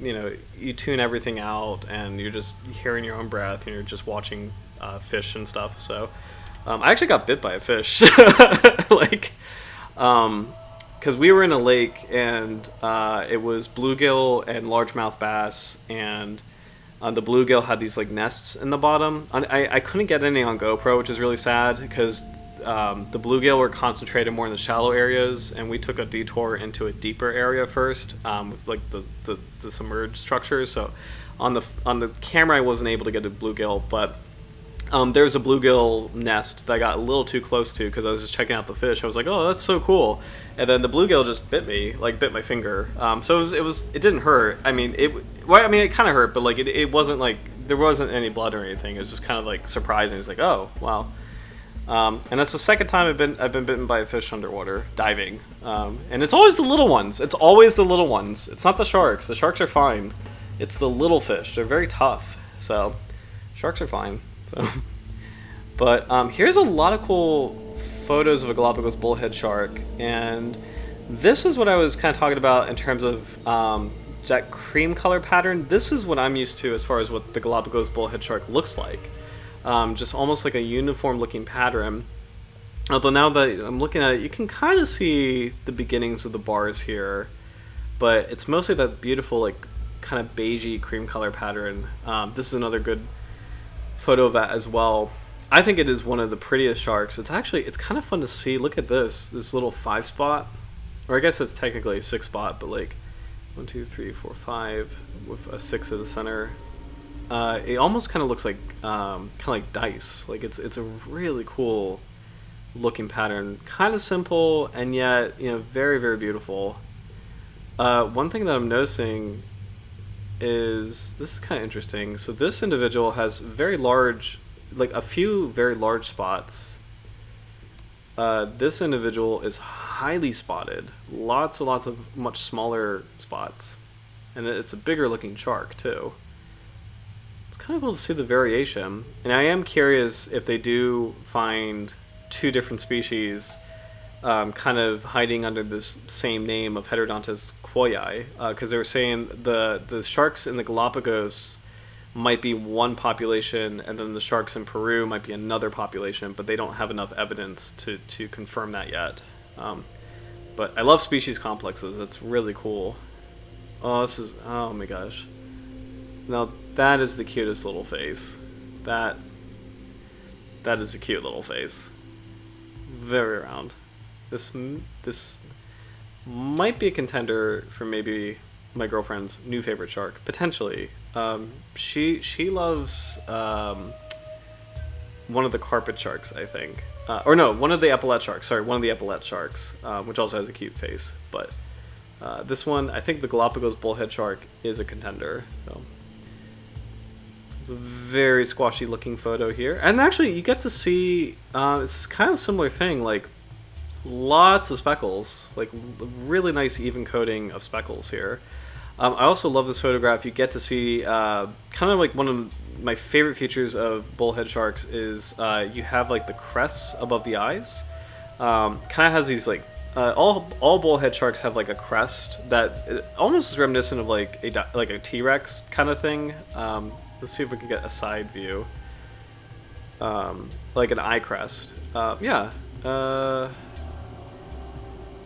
you tune everything out and you're just hearing your own breath and you're just watching fish and stuff. So I actually got bit by a fish like because we were in a lake and it was bluegill and largemouth bass, and the bluegill had these like nests in the bottom. I couldn't get any on GoPro, which is really sad because the bluegill were concentrated more in the shallow areas, and we took a detour into a deeper area first with like the submerged structures. So on the camera I wasn't able to get a bluegill, but there was a bluegill nest that I got a little too close to because I was just checking out the fish. I was like, oh, that's so cool, and then the bluegill just bit my finger. So it didn't hurt. I mean it kind of hurt, but like it wasn't like there wasn't any blood or anything. It was just kind of like surprising. It's like, oh wow. And that's the second time I've been bitten by a fish underwater diving, and it's always the little ones. It's always the little ones. It's not the sharks. The sharks are fine. It's the little fish. They're very tough. So sharks are fine. So, but here's a lot of cool photos of a Galapagos bullhead shark, and this is what I was kind of talking about in terms of that cream color pattern. This is what I'm used to as far as what the Galapagos bullhead shark looks like. Just almost like a uniform looking pattern. Although now that I'm looking at it, you can kind of see the beginnings of the bars here, but it's mostly that beautiful like kind of beigey cream color pattern. This is another good photo of that as well. I think it is one of the prettiest sharks. It's kind of fun to see. Look at this little 5 spot, or I guess it's technically a 6 spot, but like 1, 2, 3, 4, 5 with a 6 at the center. It almost kind of looks like kind of like dice. Like it's a really cool looking pattern, kind of simple and yet very, very beautiful. One thing that I'm noticing is this is kind of interesting. So this individual has very large, like a few very large spots. This individual is highly spotted, lots and lots of much smaller spots, and it's a bigger looking shark too. Kind of cool to see the variation, and I am curious if they do find 2 different species kind of hiding under this same name of Heterodontus quoyi, because they were saying the sharks in the Galapagos might be one population and then the sharks in Peru might be another population, but they don't have enough evidence to confirm that yet. But I love species complexes. It's really cool. Oh my gosh. Now that is the cutest little face. That is a cute little face. Very round. This might be a contender for maybe my girlfriend's new favorite shark, potentially. She loves one of the carpet sharks, I think. Or no, one of the epaulette sharks. Sorry, one of the epaulette sharks, which also has a cute face. But this one, I think the Galapagos bullhead shark is a contender. So it's a very squashy looking photo here. And actually, you get to see, it's kind of a similar thing, like lots of speckles, like really nice even coating of speckles here. I also love this photograph. You get to see kind of like one of my favorite features of bullhead sharks is you have like the crests above the eyes. Kind of has these like all bullhead sharks have like a crest that almost is reminiscent of like a T-Rex kind of thing. Let's see if we can get a side view, like an eye crest. Yeah.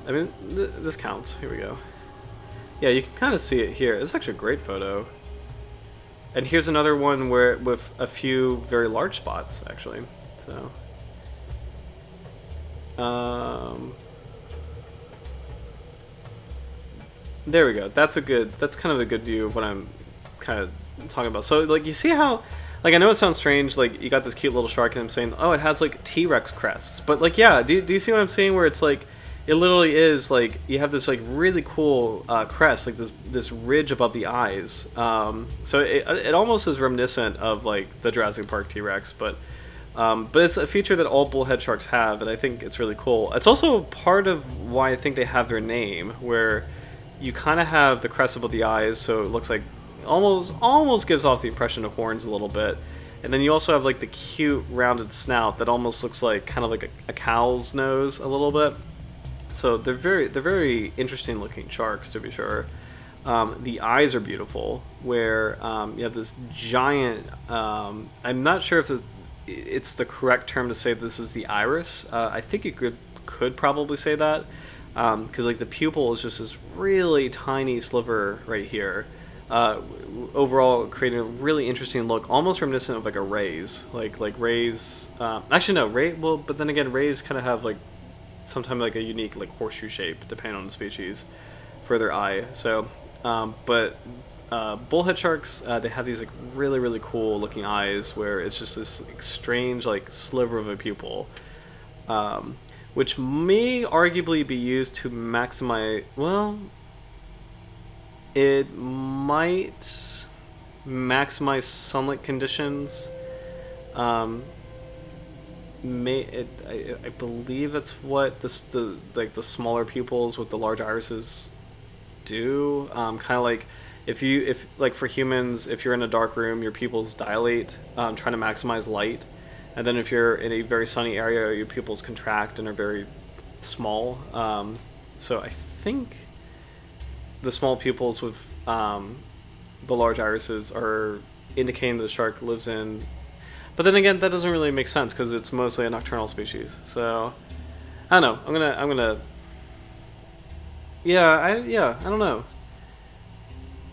I mean, this counts. Here we go. Yeah, you can kind of see it here. It's actually a great photo. And here's another one where with a few very large spots actually. So there we go. That's kind of a good view of what I'm kind of talking about. So like you see how, like I know it sounds strange, like you got this cute little shark and I'm saying, oh, it has like T-Rex crests, but like yeah, do you see what I'm saying? Where it's like it literally is like you have this like really cool crest, like this ridge above the eyes. So it almost is reminiscent of like the Jurassic Park T-Rex, but it's a feature that all bullhead sharks have, and I think it's really cool. It's also part of why I think they have their name, where you kind of have the crest above the eyes, so it looks like almost gives off the impression of horns a little bit. And then you also have like the cute rounded snout that almost looks like kind of like a cow's nose a little bit. So they're very interesting looking sharks, to be sure. The eyes are beautiful, where you have this giant. I'm not sure if it's the correct term to say this is the iris. I think you could probably say that, because like the pupil is just this really tiny sliver right here. Overall, creating a really interesting look, almost reminiscent of like a rays, like rays. Actually, no, ray. Well, but then again, rays kind of have like sometimes like a unique like horseshoe shape depending on the species for their eye. So, but bullhead sharks, they have these like really cool looking eyes where it's just this like, strange like sliver of a pupil, which may arguably be used to maximize. Well, it might maximize sunlight conditions. I believe that's what the smaller pupils with the large irises do. Kind of like if like for humans, if you're in a dark room, your pupils dilate, trying to maximize light, and then if you're in a very sunny area, your pupils contract and are very small. So I think the small pupils with the large irises are indicating that the shark lives in. But then again, that doesn't really make sense because it's mostly a nocturnal species. So I don't know. I'm gonna. Yeah, I don't know.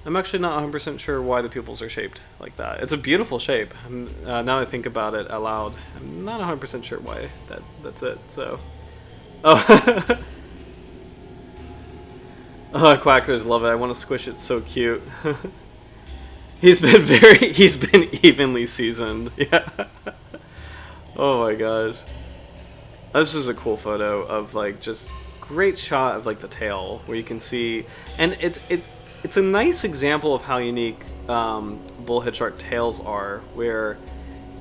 I'm actually not 100% sure why the pupils are shaped like that. It's a beautiful shape. Now I think about it out loud, I'm not 100% sure why that's it. So, oh. Oh, quackers love it. I want to squish it. So cute. He's been evenly seasoned. Yeah. Oh my gosh. This is a cool photo of like just great shot of like the tail where you can see, and it's a nice example of how unique bullhead shark tails are, where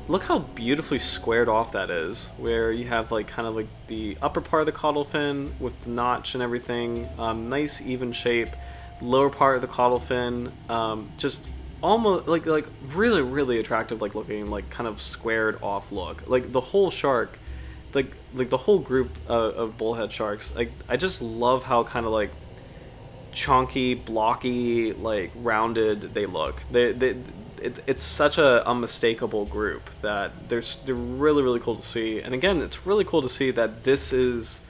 look how beautifully squared off that is, where you have like kind of like the upper part of the caudal fin with the notch and everything, nice even shape, lower part of the caudal fin, just almost like really attractive, like looking like kind of squared off look. Like the whole shark, like the whole group of bullhead sharks, like I just love how kind of like chunky, blocky, like rounded they look. It's such a unmistakable group that they're really cool to see. And again, it's really cool to see that this is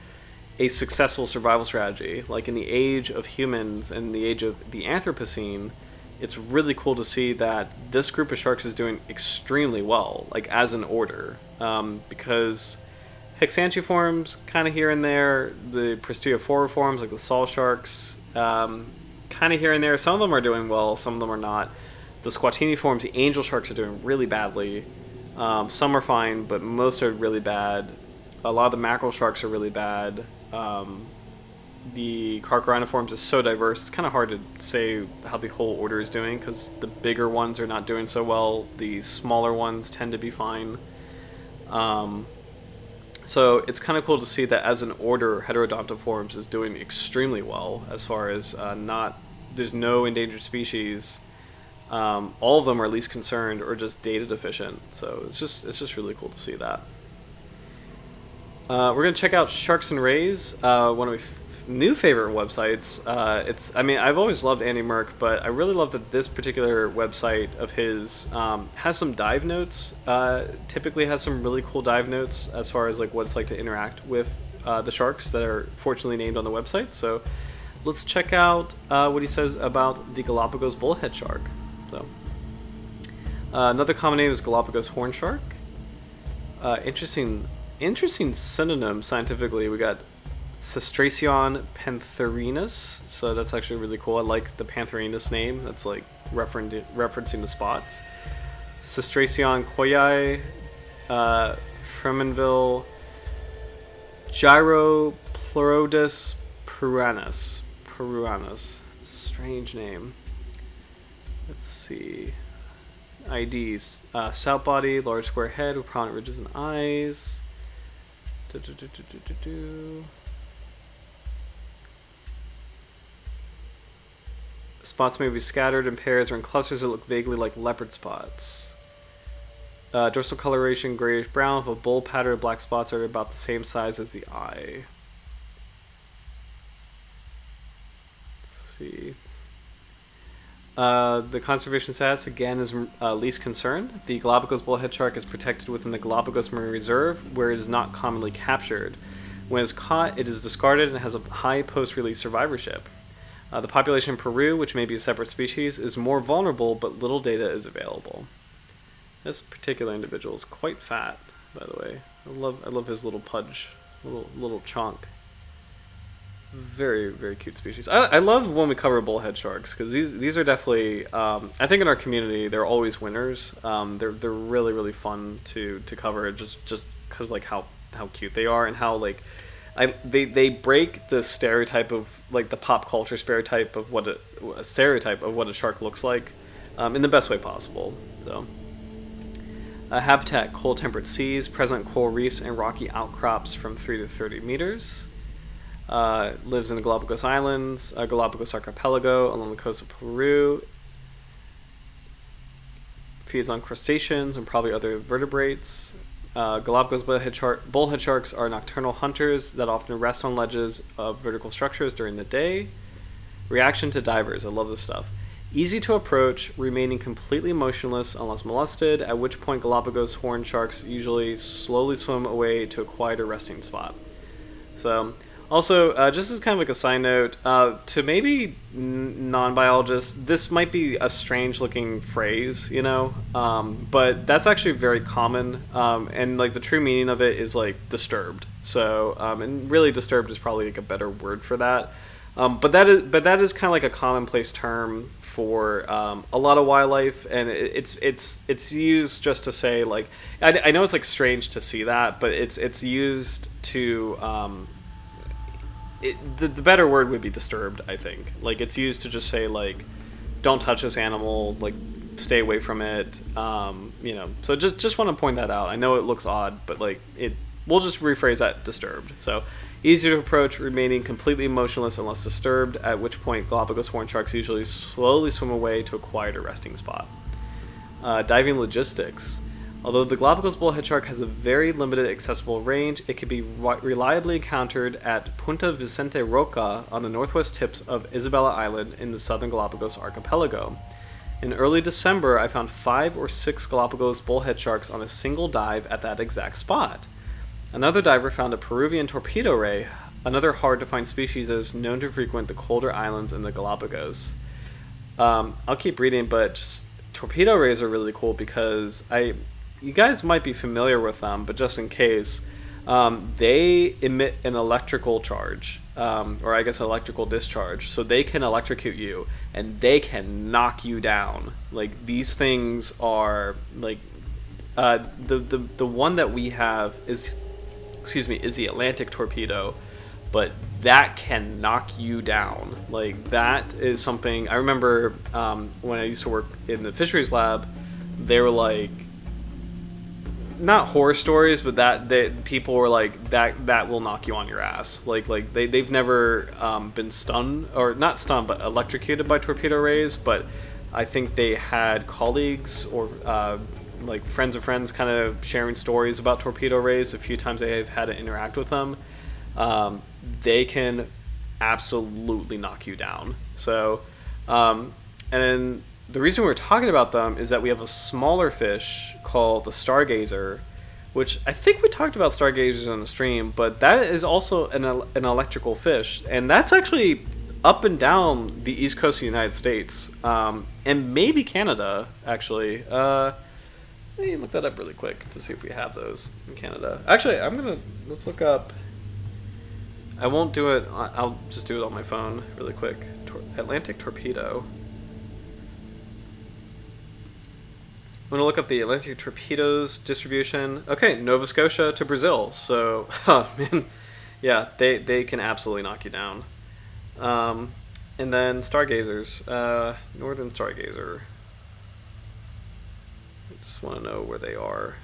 a successful survival strategy. Like in the age of humans and the age of the Anthropocene, it's really cool to see that this group of sharks is doing extremely well, like as an order, because Hexantiforms kind of here and there, the Pristiophoriforms like the saw sharks, kind of here and there. Some of them are doing well, some of them are not. The Squatiniforms, the angel sharks, are doing really badly. Some are fine, but most are really bad. A lot of the mackerel sharks are really bad. The Carcharodontiforms is so diverse, it's kind of hard to say how the whole order is doing, because the bigger ones are not doing so well. The smaller ones tend to be fine. So it's kind of cool to see that as an order, Heterodontiforms is doing extremely well as far as there's no endangered species. All of them are least concerned or just data deficient. So it's just really cool to see that. We're gonna check out Sharks and Rays, one of my new favorite websites. I've always loved Andy Merck, but I really love that this particular website of his has some dive notes. Typically has some really cool dive notes as far as like what it's like to interact with the sharks that are fortunately named on the website. So let's check out what he says about the Galapagos Bullhead Shark. So Another common name is Galapagos horn shark. Interesting synonym scientifically. We got Cestracion pantherinus, so that's actually really cool. I like the pantherinus name. That's like referencing the spots. Cestracion quoyi, Fremenville, Gyropleurodus peruanus. It's a strange name. Let's see. IDs. Stout body, large square head with prominent ridges and eyes. Spots may be scattered in pairs or in clusters that look vaguely like leopard spots. Dorsal coloration grayish brown with a bold pattern of black spots that are about the same size as the eye. Let's see. The conservation status again is least concern. The Galapagos bullhead shark is protected within the Galapagos Marine Reserve, where it is not commonly captured. When it is caught, it is discarded and has a high post-release survivorship. The population in Peru, which may be a separate species, is more vulnerable, but little data is available. This particular individual is quite fat, by the way. I love his little pudge, little chonk. Very, very cute species. I love when we cover bullhead sharks because these are definitely I think in our community they're always winners. They're really, really fun to cover just because like how cute they are and how like they break the stereotype of like the pop culture stereotype of what a shark looks like in the best way possible. So habitat: cold temperate seas, present coral reefs and rocky outcrops from 3 to 30 meters. Lives in the Galapagos Islands, Galapagos Archipelago along the coast of Peru. Feeds on crustaceans and probably other vertebrates. Galapagos bullhead sharks are nocturnal hunters that often rest on ledges of vertical structures during the day. Reaction to divers. I love this stuff. Easy to approach, remaining completely motionless unless molested, at which point Galapagos horn sharks usually slowly swim away to a quieter resting spot. So, also, just as kind of like a side note, to maybe non-biologists, this might be a strange-looking phrase, you know, but that's actually very common, and like the true meaning of it is like disturbed. So, and really, disturbed is probably like a better word for that. But that is kind of like a commonplace term for a lot of wildlife, and it's used just to say like I know it's like strange to see that, but it's used to the better word would be disturbed, I think. Like it's used to just say like don't touch this animal, like stay away from it, you know. So just want to point that out. I know it looks odd, but like we'll just rephrase that: disturbed. So easy to approach, remaining completely motionless unless disturbed, at which point Galapagos horn sharks usually slowly swim away to a quieter resting spot. Diving logistics. Although the Galapagos bullhead shark has a very limited accessible range, it can be reliably encountered at Punta Vicente Roca on the northwest tips of Isabela Island in the southern Galapagos archipelago. In early December, I found 5 or 6 Galapagos bullhead sharks on a single dive at that exact spot. Another diver found a Peruvian torpedo ray, another hard-to-find species that is known to frequent the colder islands in the Galapagos. I'll keep reading, but just torpedo rays are really cool because you guys might be familiar with them, but just in case, they emit an electrical charge, or I guess electrical discharge, so they can electrocute you, and they can knock you down. Like, these things are, like, the one that we have is the Atlantic torpedo, but that can knock you down. Like, that is something, I remember when I used to work in the fisheries lab, they were like, not horror stories, but people were like that will knock you on your ass. Like they've never been stunned, or not stunned, but electrocuted by torpedo rays. But I think they had colleagues or like friends of friends kind of sharing stories about torpedo rays. A few times they've had to interact with them. They can absolutely knock you down. So, and the reason we're talking about them is that we have a smaller fish called the stargazer, which I think we talked about stargazers on the stream, but that is also an electrical fish, and that's actually up and down the east coast of the United States, and maybe Canada, actually. Let me look that up really quick to see if we have those in Canada. Actually, let's look up. I won't do it. I'll just do it on my phone really quick. Atlantic torpedo. I'm going to look up the Atlantic torpedoes distribution. Okay, Nova Scotia to Brazil. So, oh man, yeah, they can absolutely knock you down. And then stargazers, northern stargazer. I just want to know where they are.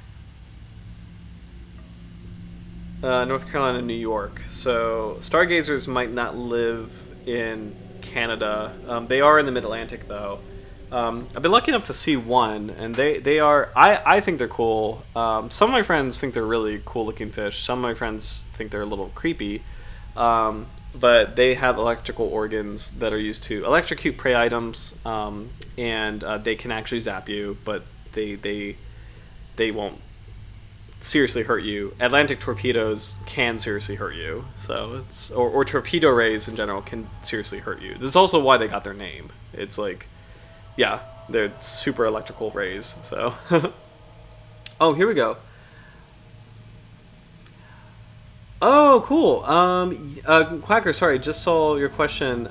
North Carolina, New York. So stargazers might not live in Canada. They are in the Mid-Atlantic, though. I've been lucky enough to see one, and they are. I think they're cool. Some of my friends think they're really cool-looking fish. Some of my friends think they're a little creepy. But they have electrical organs that are used to electrocute prey items, and they can actually zap you, but they won't seriously hurt you. Atlantic torpedoes can seriously hurt you, so it's or torpedo rays in general can seriously hurt you. This is also why they got their name. It's like, yeah, they're super electrical rays. So, oh, here we go. Oh, cool. Quacker, sorry, just saw your question.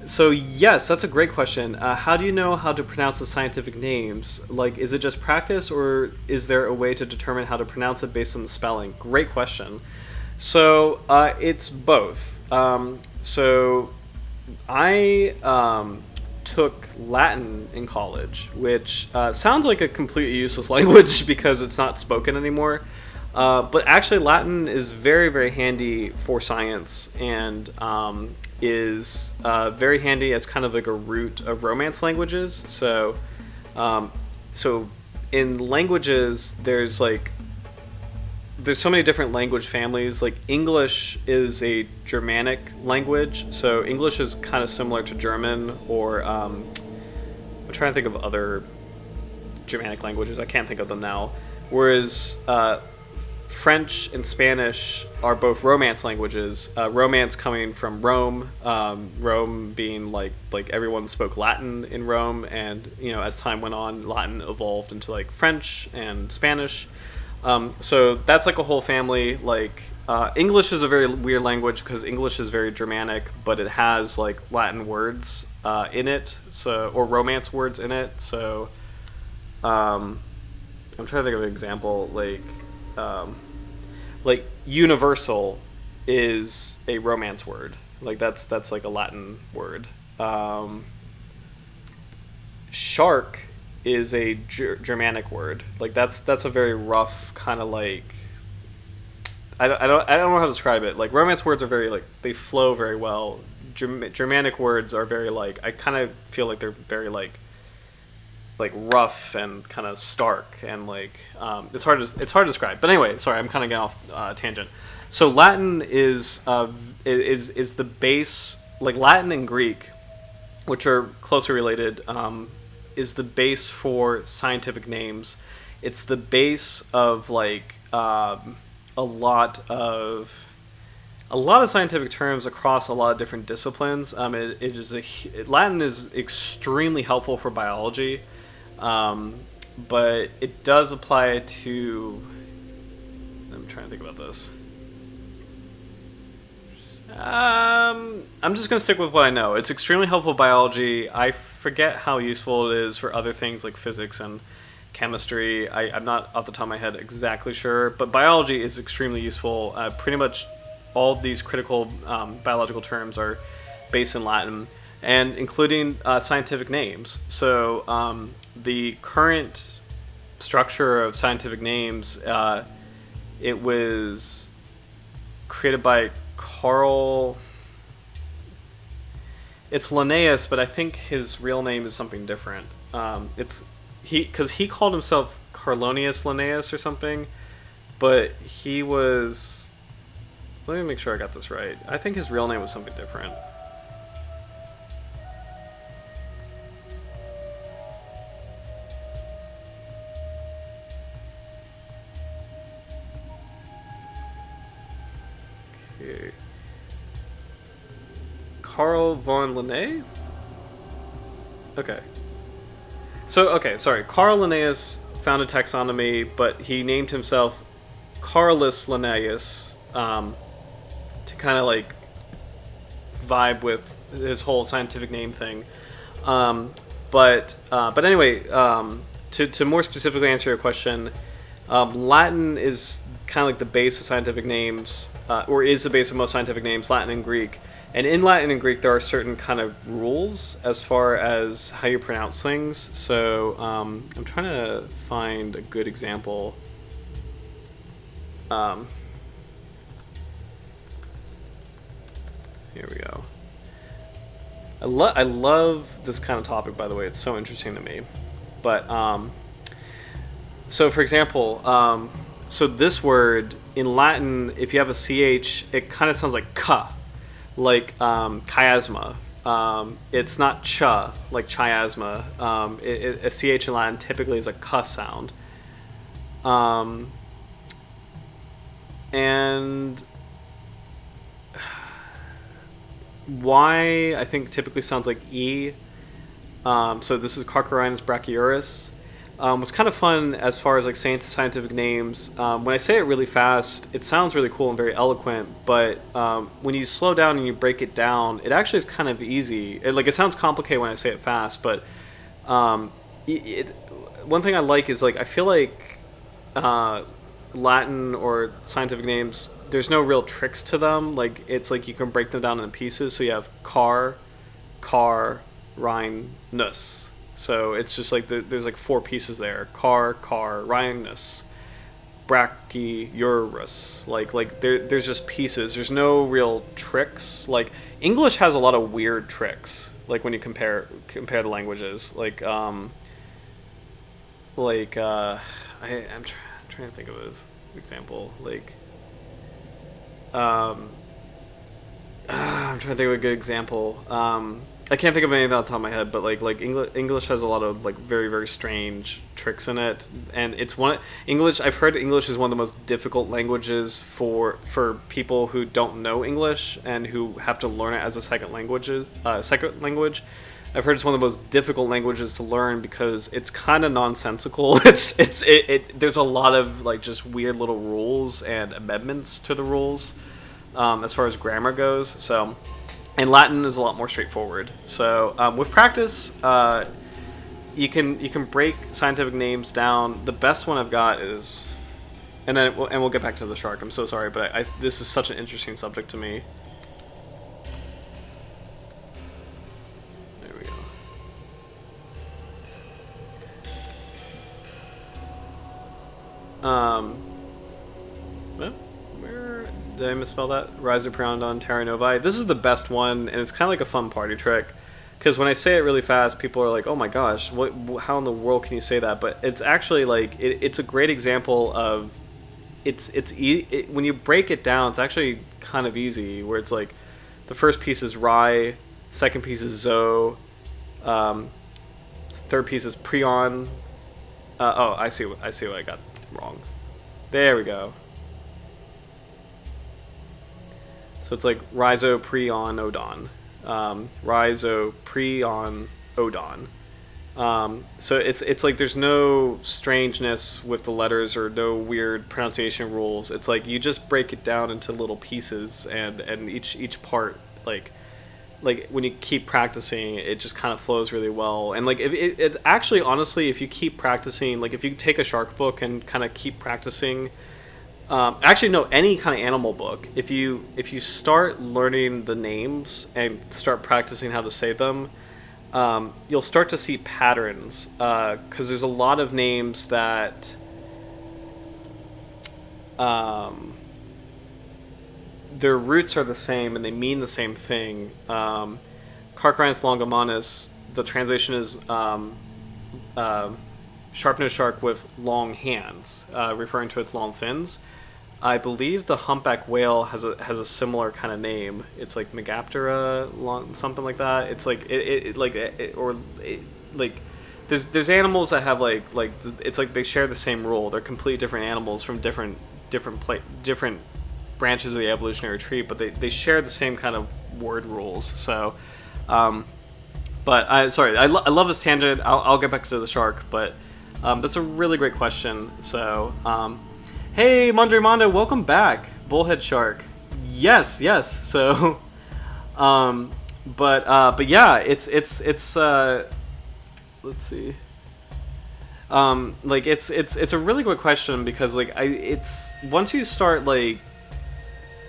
So yes, that's a great question. How do you know how to pronounce the scientific names? Like, is it just practice, or is there a way to determine how to pronounce it based on the spelling? Great question. So it's both. So I took Latin in college, which sounds like a completely useless language because it's not spoken anymore. But actually, Latin is very, very handy for science, and is very handy as kind of like a root of Romance languages. So, so in languages, there's so many different language families. Like English is a Germanic language, so English is kind of similar to German, or I'm trying to think of other Germanic languages. I can't think of them now. Whereas French and Spanish are both Romance languages. Romance coming from Rome, Rome being like everyone spoke Latin in Rome, and as time went on, Latin evolved into like French and Spanish. So that's like a whole family. Like English is a very weird language because English is very Germanic, but it has like Latin words in it, or Romance words in it. So I'm trying to think of an example. Like universal is a Romance word. Like that's like a Latin word. Shark is a Germanic word. Like that's a very rough kind of like. I don't know how to describe it. Like Romance words are very like they flow very well. Germanic words are very like I kind of feel like they're very like rough and kind of stark, and like it's hard to describe. But anyway, sorry, I'm kind of getting off tangent. So Latin is the base. Like Latin and Greek, which are closely related, is the base for scientific names. It's the base of like a lot of scientific terms across a lot of different disciplines. Latin is extremely helpful for biology. But it does apply to. I'm trying to think about this. I'm just gonna stick with what I know. It's extremely helpful biology. I forget how useful it is for other things like physics and chemistry. I'm not off the top of my head exactly sure, but biology is extremely useful. Pretty much all of these critical biological terms are based in Latin, and including scientific names. So the current structure of scientific names, it was created by Carl. It's Linnaeus, but I think his real name is something different. Because he called himself Carlonius Linnaeus or something, but he was. Let me make sure I got this right. I think his real name was something different. Carl von Linné? Okay. So, okay, sorry. Carl Linnaeus founded taxonomy, but he named himself Carolus Linnaeus to kind of like vibe with his whole scientific name thing. But anyway, to more specifically answer your question, Latin is kind of like the base of scientific names, or is the base of most scientific names, Latin and Greek. And in Latin and Greek, there are certain kind of rules as far as how you pronounce things. So I'm trying to find a good example. Here we go. I love this kind of topic, by the way. It's so interesting to me. But so for example, so this word in Latin, if you have a ch, it kind of sounds like ka, like chiasma. It's not cha, like chiasma. A ch in Latin typically is a ka sound. And Y, I think, typically sounds like E. So this is Carcharodontus brachyurus. What's kind of fun as far as like scientific names, when I say it really fast, it sounds really cool and very eloquent, but when you slow down and you break it down, it actually is kind of easy. It sounds complicated when I say it fast, but one thing I like is, like, I feel like Latin or scientific names, there's no real tricks to them. Like, it's like you can break them down into pieces. So you have car, Rhine, nus. So it's just like there's like 4 pieces there: car, Rhinus, brachyurus. Like there's just pieces. There's no real tricks. Like English has a lot of weird tricks. Like when you compare the languages. I'm trying to think of an example. I'm trying to think of a good example. I can't think of anything off the top of my head, but like English has a lot of like very, very strange tricks in it, and English. I've heard English is one of the most difficult languages for people who don't know English and who have to learn it as a second language. I've heard it's one of the most difficult languages to learn because it's kind of nonsensical. There's a lot of like just weird little rules and amendments to the rules as far as grammar goes. So. And Latin is a lot more straightforward. So with practice, you can break scientific names down. The best one I've got is, and we'll get back to the shark. I'm so sorry, but this is such an interesting subject to me. There we go. Did I misspell that? Rhizopriondon terranovi. This is the best one, and it's kind of like a fun party trick. Because when I say it really fast, people are like, "Oh my gosh, how in the world can you say that?" But it's actually like it's a great example of when you break it down, it's actually kind of easy. Where it's like the first piece is rye, second piece is zo, third piece is prion. I see what I got wrong. There we go. So it's like rhizoprionodon. Rhizoprionodon. So it's like there's no strangeness with the letters or no weird pronunciation rules. It's like you just break it down into little pieces, and each part, like when you keep practicing, it just kind of flows really well. And like it's actually, honestly, if you keep practicing, like if you take a shark book and kind of keep practicing. Actually, no, any kind of animal book. If you start learning the names and start practicing how to say them, you'll start to see patterns. Because there's a lot of names that their roots are the same and they mean the same thing. Carcharodontus longimanus, the translation is sharp-nosed shark with long hands, referring to its long fins. I believe the humpback whale has a similar kind of name. It's like Megaptera, something like that. It's like there's animals that have like it's like they share the same rule. They're completely different animals from different branches of the evolutionary tree, but they share the same kind of word rules. So, but I love this tangent. I'll get back to the shark, but that's a really great question. So, hey, Mondre Mondo, welcome back, Bullhead Shark. Yes. So, but yeah, it's let's see. Like it's a really good question because like it's once you start like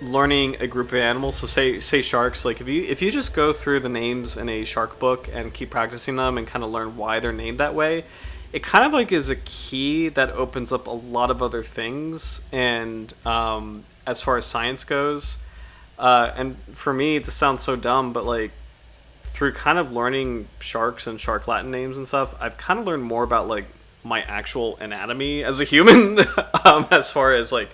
learning a group of animals, so say sharks, like if you just go through the names in a shark book and keep practicing them and kind of learn why they're named that way, it kind of like is a key that opens up a lot of other things. And as far as science goes, and for me this sounds so dumb, but like through kind of learning sharks and shark Latin names and stuff, I've kind of learned more about like my actual anatomy as a human. As far as like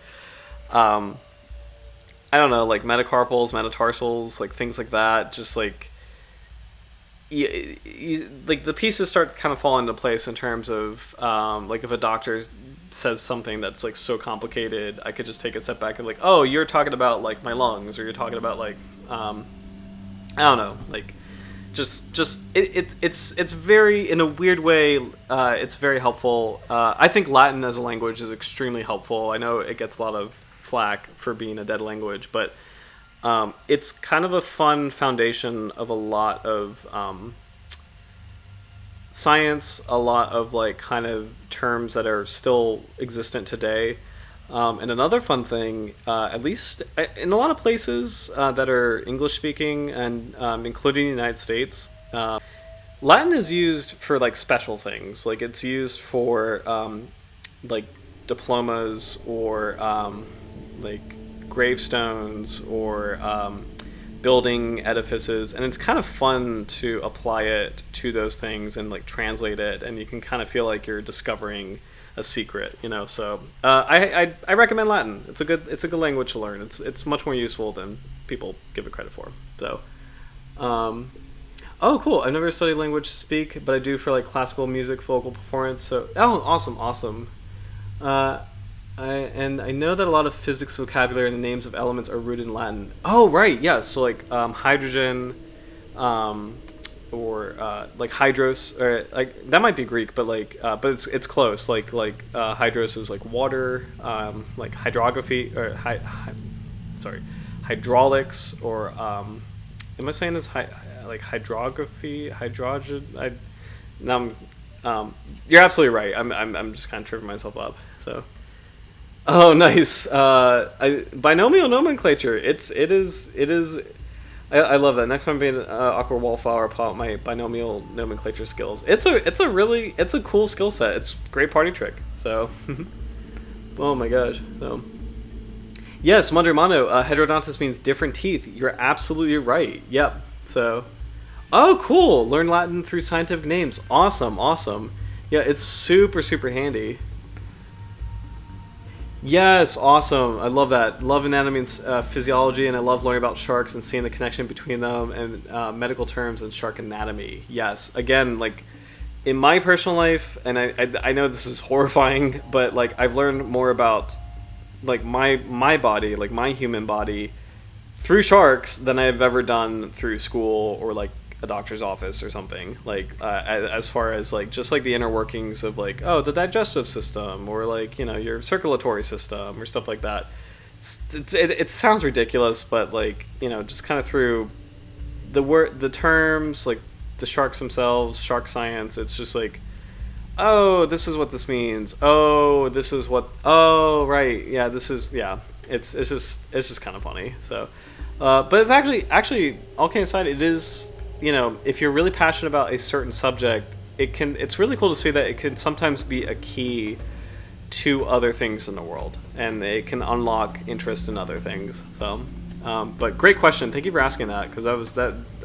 I don't know, like metacarpals, metatarsals, like things like that. Just like like the pieces start kind of fall into place in terms of like if a doctor says something that's like so complicated, I could just take a step back and like, oh, you're talking about like my lungs, or you're talking about like I don't know, like it's very, in a weird way, it's very helpful. I think Latin as a language is extremely helpful. I know it gets a lot of flack for being a dead language, but it's kind of a fun foundation of a lot of science, a lot of like kind of terms that are still existent today. And another fun thing, at least in a lot of places that are English speaking, and including the United States, Latin is used for like special things. Like it's used for like diplomas, or like gravestones, or building edifices, and it's kind of fun to apply it to those things and like translate it, and you can kind of feel like you're discovering a secret, you know. So I recommend Latin. It's a good language to learn. It's much more useful than people give it credit for. So oh cool, I've never studied language to speak, but I do for like classical music, vocal performance. So awesome. I know that a lot of physics vocabulary and the names of elements are rooted in Latin. Oh right, yeah. So like hydrogen, or like hydros, or like that might be Greek, but like but it's close. Like hydros is like water, like hydrography, or hydraulics, or am I saying this like hydrography, hydrogen? You're absolutely right. I'm just kind of tripping myself up. So. Oh, nice. Binomial nomenclature. It is. I love that. Next time I'm being an awkward wallflower, I'll pull out my binomial nomenclature skills. It's a cool skill set. It's a great party trick. So, oh my gosh. So, yes, Mandramono. Heterodontus means different teeth. You're absolutely right. Yep. So, oh, cool. Learn Latin through scientific names. Awesome. Yeah, it's super handy. Yes, awesome. I love that. Love anatomy and physiology, and I love learning about sharks and seeing the connection between them and medical terms and shark anatomy. Yes, again, like in my personal life, and I know this is horrifying, but like I've learned more about like my body, like my human body, through sharks than I've ever done through school or like a doctor's office or something. Like as far as like just like the inner workings of like, oh, the digestive system, or like, you know, your circulatory system or stuff like that. It sounds ridiculous, but like, you know, just kind of through the terms, like the sharks themselves, shark science, it's just like, oh, this is what this means. Oh, this is what. Oh, right. Yeah, this is. Yeah, it's just kind of funny. So, but it's actually all kidding aside, it is. You know, if you're really passionate about a certain subject, it's really cool to see that it can sometimes be a key to other things in the world, and it can unlock interest in other things. So, but great question. Thank you for asking that, because I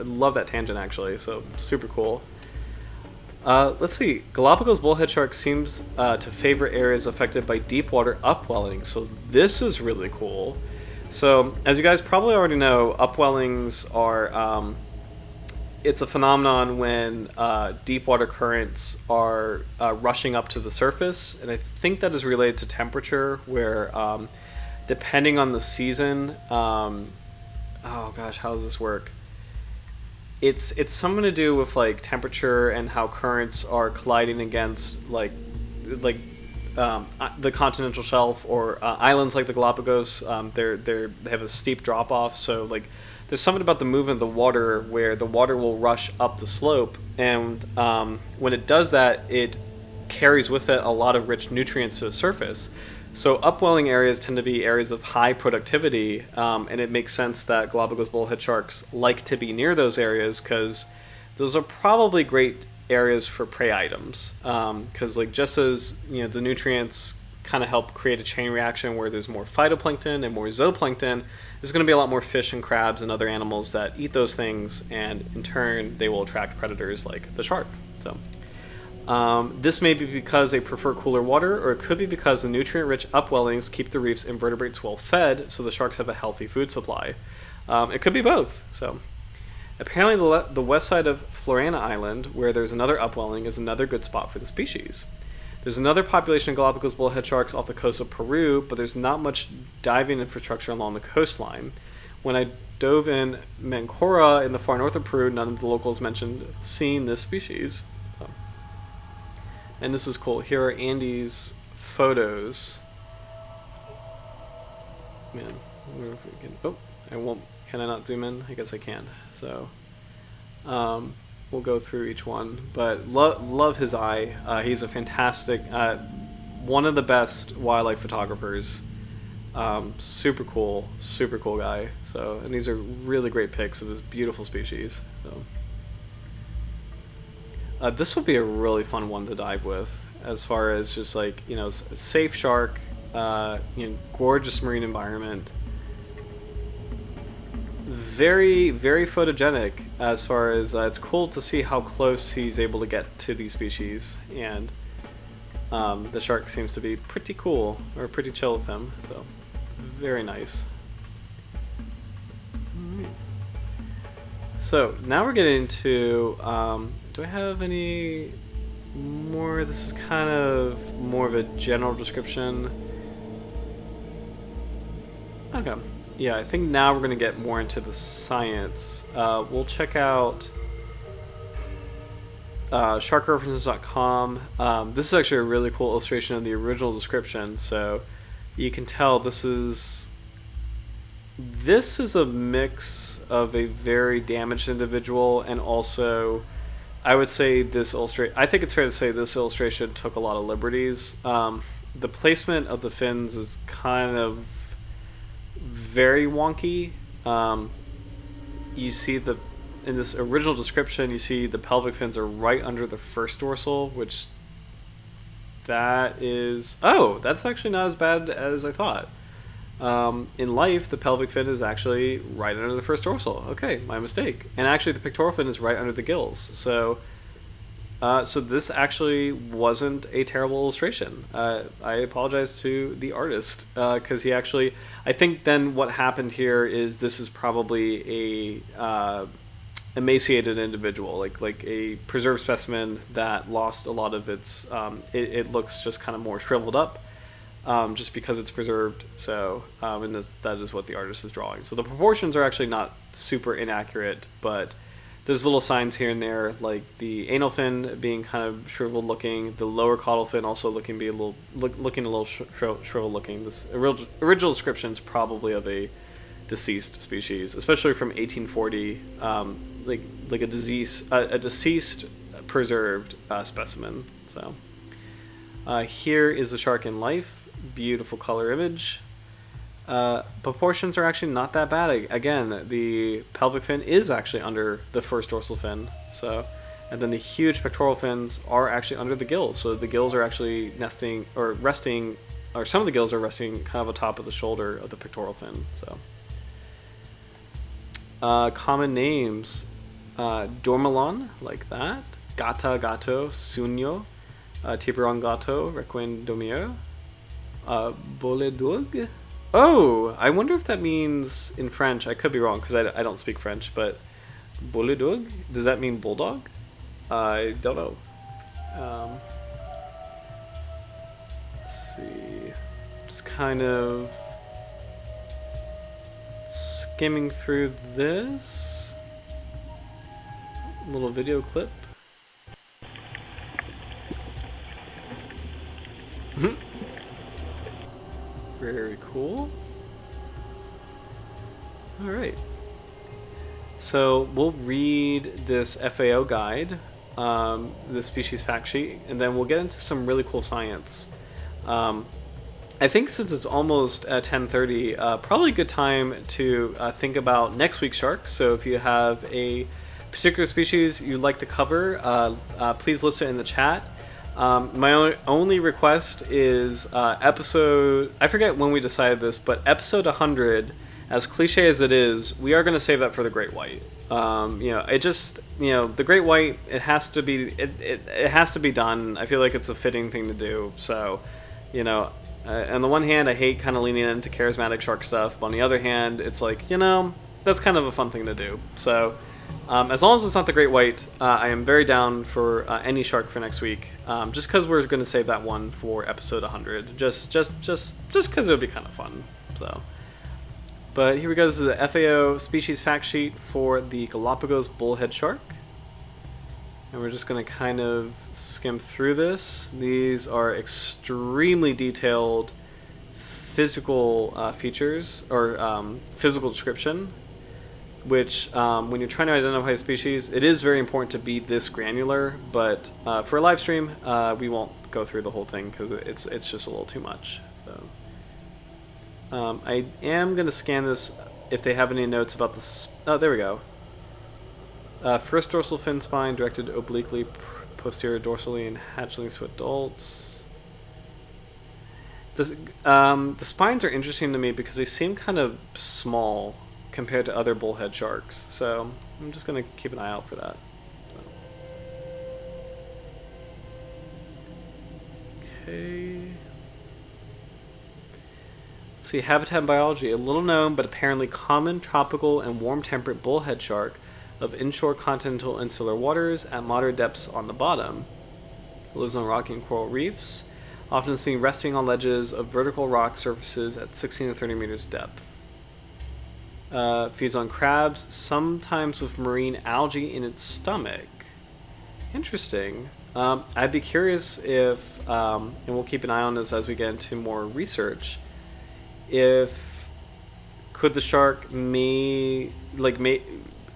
love that tangent actually. So super cool. Let's see. Galapagos Bullhead Shark seems to favor areas affected by deep water upwelling. So this is really cool. So as you guys probably already know, upwellings are it's a phenomenon when deep water currents are rushing up to the surface, and I think that is related to temperature, where depending on the season, oh gosh, how does this work? It's something to do with like temperature and how currents are colliding against like the continental shelf or islands like the Galapagos. They have a steep drop off, so like there's something about the movement of the water where the water will rush up the slope, and when it does that, it carries with it a lot of rich nutrients to the surface. So upwelling areas tend to be areas of high productivity, and it makes sense that Galapagos bullhead sharks like to be near those areas because those are probably great areas for prey items. Because like just as the nutrients kind of help create a chain reaction where there's more phytoplankton and more zooplankton, there's going to be a lot more fish and crabs and other animals that eat those things, and in turn they will attract predators like the shark. So. This may be because they prefer cooler water, or it could be because the nutrient-rich upwellings keep the reef's invertebrates well fed, so the sharks have a healthy food supply. It could be both. So, apparently, the west side of Florena Island, where there's another upwelling, is another good spot for the species. There's another population of Galapagos bullhead sharks off the coast of Peru, but there's not much diving infrastructure along the coastline. When I dove in Mancora in the far north of Peru, none of the locals mentioned seeing this species. And this is cool. Here are Andy's photos. Man, I wonder if we can. Oh, I won't. Can I not zoom in? I guess I can. So, we'll go through each one. But love his eye. He's a fantastic, one of the best wildlife photographers. Super cool guy. So, and these are really great pics of this beautiful species. So. This will be a really fun one to dive with, as far as just like safe shark, gorgeous marine environment, very very photogenic. As far as it's cool to see how close he's able to get to these species, and the shark seems to be pretty cool or pretty chill with him. So very nice. So now we're getting into. Do I have any more? This is kind of more of a general description. Okay. Yeah, I think now we're going to get more into the science. We'll check out sharkreferences.com. This is actually a really cool illustration of the original description. So you can tell this is a mix of a very damaged individual and also... I would say I think it's fair to say this illustration took a lot of liberties. The placement of the fins is kind of very wonky. You see in this original description, you see the pelvic fins are right under the first dorsal, which that's actually not as bad as I thought. In life, the pelvic fin is actually right under the first dorsal. Okay, my mistake. And actually, the pectoral fin is right under the gills. So this actually wasn't a terrible illustration. I apologize to the artist because he actually... I think then what happened here is this is probably a emaciated individual, like a preserved specimen that lost a lot of its... It looks just kind of more shriveled up. Just because it's preserved, so and that is what the artist is drawing. So the proportions are actually not super inaccurate, but there's little signs here and there, like the anal fin being kind of shriveled looking, the lower caudal fin also looking a little shriveled looking. This original description is probably of a deceased species, especially from 1840, like a deceased preserved specimen. So here is the shark in life. Beautiful color image. Proportions are actually not that bad. Again, the pelvic fin is actually under the first dorsal fin. So, and then the huge pectoral fins are actually under the gills. So the gills are actually nesting or resting, or some of the gills are resting kind of atop of the shoulder of the pectoral fin. So, common names: Dormalon, like that. Gata gato, Sunyo. Tiburon gato, Requin domier. Boledug. Oh, I wonder if that means in French. I could be wrong because I don't speak French, but Boledug, does that mean bulldog? I don't know. Let's see. Just kind of skimming through this little video clip. Very cool. All right. So we'll read this FAO guide, the species fact sheet, and then we'll get into some really cool science. I think since it's almost 10:30, probably a good time to think about next week's shark. So if you have a particular species you'd like to cover, please list it in the chat. My only request is episode, I forget when we decided this, but episode 100, as cliche as it is, we are going to save that for the great white. The great white, it has to be done. I feel like it's a fitting thing to do. So, on the one hand, I hate kind of leaning into charismatic shark stuff, but on the other hand, it's like, that's kind of a fun thing to do. So, as long as it's not the great white, I am very down for any shark for next week. Just because we're going to save that one for episode 100, just because it would be kind of fun. So, but here we go. This is the FAO species fact sheet for the Galapagos Bullhead Shark, and we're just going to kind of skim through this. These are extremely detailed physical features or physical description, which when you're trying to identify a species, it is very important to be this granular, but for a live stream, we won't go through the whole thing because it's just a little too much. So, I am going to scan this if they have any notes about this. Oh, there we go. First dorsal fin spine directed obliquely posterior dorsally and hatchlings to adults. The spines are interesting to me because they seem kind of small compared to other bullhead sharks, so I'm just going to keep an eye out for that. Okay. Let's see, habitat and biology. A little known but apparently common tropical and warm temperate bullhead shark of inshore continental insular waters at moderate depths on the bottom. It lives on rocky and coral reefs, often seen resting on ledges of vertical rock surfaces at 16 to 30 meters depth. Feeds on crabs, sometimes with marine algae in its stomach. Interesting. I'd be curious if, and we'll keep an eye on this as we get into more research, could the shark